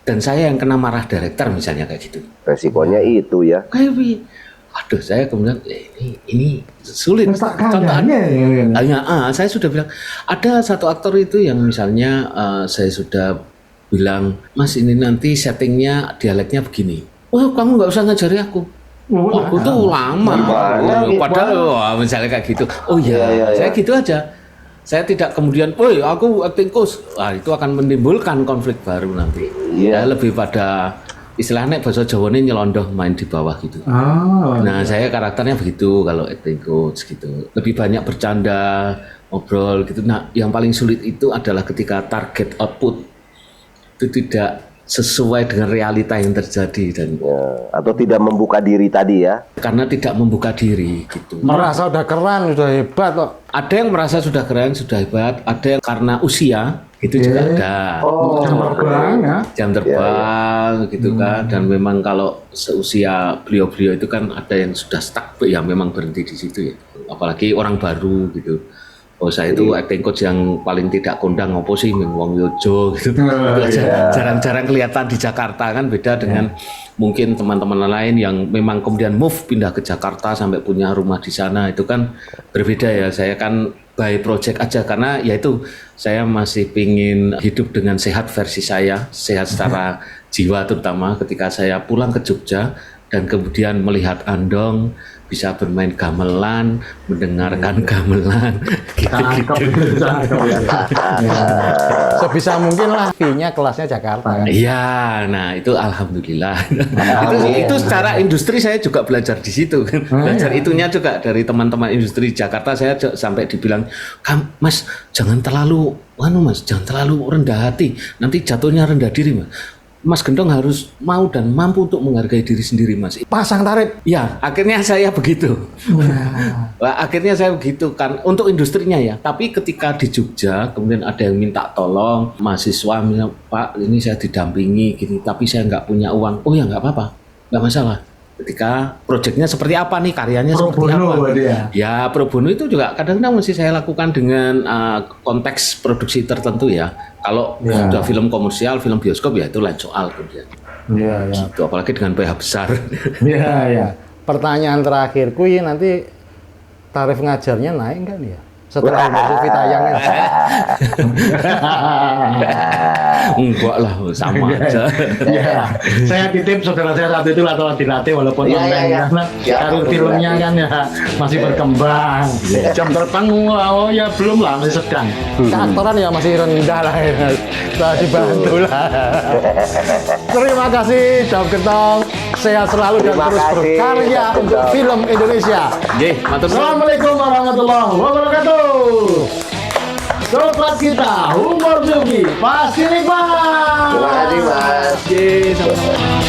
dan saya yang kena marah direktur misalnya kayak gitu. Resikonya itu ya. Aduh, saya kemudian ini sulit. Contohnya, saya sudah bilang ada satu aktor itu yang misalnya saya sudah bilang, Mas ini nanti settingnya dialeknya begini. Kamu nggak usah ngajari aku. Aku tuh lama. Padahal misalnya kayak gitu. Saya gitu aja. Saya tidak kemudian, aku acting coach. Itu akan menimbulkan konflik baru nanti. Ya, lebih pada istilahnya bahasa Jawa ini nyelondoh main di bawah gitu. Nah, saya karakternya begitu kalau acting coach gitu. Lebih banyak bercanda, ngobrol gitu. Nah, yang paling sulit itu adalah ketika target output itu tidak sesuai dengan realita yang terjadi dan atau tidak membuka diri tadi ya. Karena tidak membuka diri gitu. Merasa udah keren, udah hebat kok. Ada yang merasa sudah keren, sudah hebat, ada yang karena usia itu juga ada. Jam terbang ya. Jam terbang gitu kan, dan memang kalau seusia beliau-beliau itu kan ada yang sudah stuck ya, memang berhenti di situ ya. Apalagi orang baru gitu. Saya itu acting coach yang paling tidak kondang ngopo sih Wong Yojo gitu. Jarang-jarang kelihatan di Jakarta kan, beda dengan mungkin teman-teman lain yang memang kemudian move pindah ke Jakarta sampai punya rumah di sana, itu kan berbeda ya. Saya kan by project aja karena yaitu saya masih pingin hidup dengan sehat versi saya, sehat secara jiwa terutama ketika saya pulang ke Jogja dan kemudian melihat Andong bisa bermain gamelan, mendengarkan gamelan, gitu-gitu. Sebisa mungkin lah, fee-nya kelasnya Jakarta kan. Iya, nah itu alhamdulillah. itu secara industri saya juga belajar di situ kan. Belajar itunya juga dari teman-teman industri Jakarta. Saya sampai dibilang, Mas jangan terlalu rendah hati, nanti jatuhnya rendah diri Mas. Mas Gendong harus mau dan mampu untuk menghargai diri sendiri, Mas. Pasang tarif. Ya, akhirnya saya begitu. Akhirnya saya begitu kan untuk industrinya ya. Tapi ketika di Jogja, kemudian ada yang minta tolong mahasiswa, misalnya, Pak, ini saya didampingi, gini, tapi saya nggak punya uang. Oh ya nggak apa-apa, nggak masalah. ketika proyeknya seperti apa nih, karyanya Pro seperti bono apa. berarti ya? Ya pro bono itu juga kadang-kadang mesti saya lakukan dengan konteks produksi tertentu ya. Kalau Ya. sudah film komersial, film bioskop ya itu lain soal kemudian. Iya, iya. Itu apalagi dengan PH besar. Iya, iya. Pertanyaan terakhir, kuy nanti tarif ngajarnya naik nggak nih ya? Setelah movie tayang ini. Enggak lah, sama aja. Iya, saya titip saudara saya saat itu dilatih walaupun Iya, online iya, iya. karena Ya, karir betul, filmnya berarti. kan ya masih berkembang. Jam terbang oh ya belum lah, masih sedang. Keaktoran ya masih rendah lah ya. Saya dibantu lah. Terima kasih Daud Gentong. Sehat selalu dan Terima terus kasih, berkarya Daud untuk Gentong. film Indonesia. Nggih, matur nuwun. Assalamualaikum warahmatullahi wabarakatuh. Sobat kita, humor Zuki pasti nikmat. Terima kasih Mas. Nggih, sama-sama.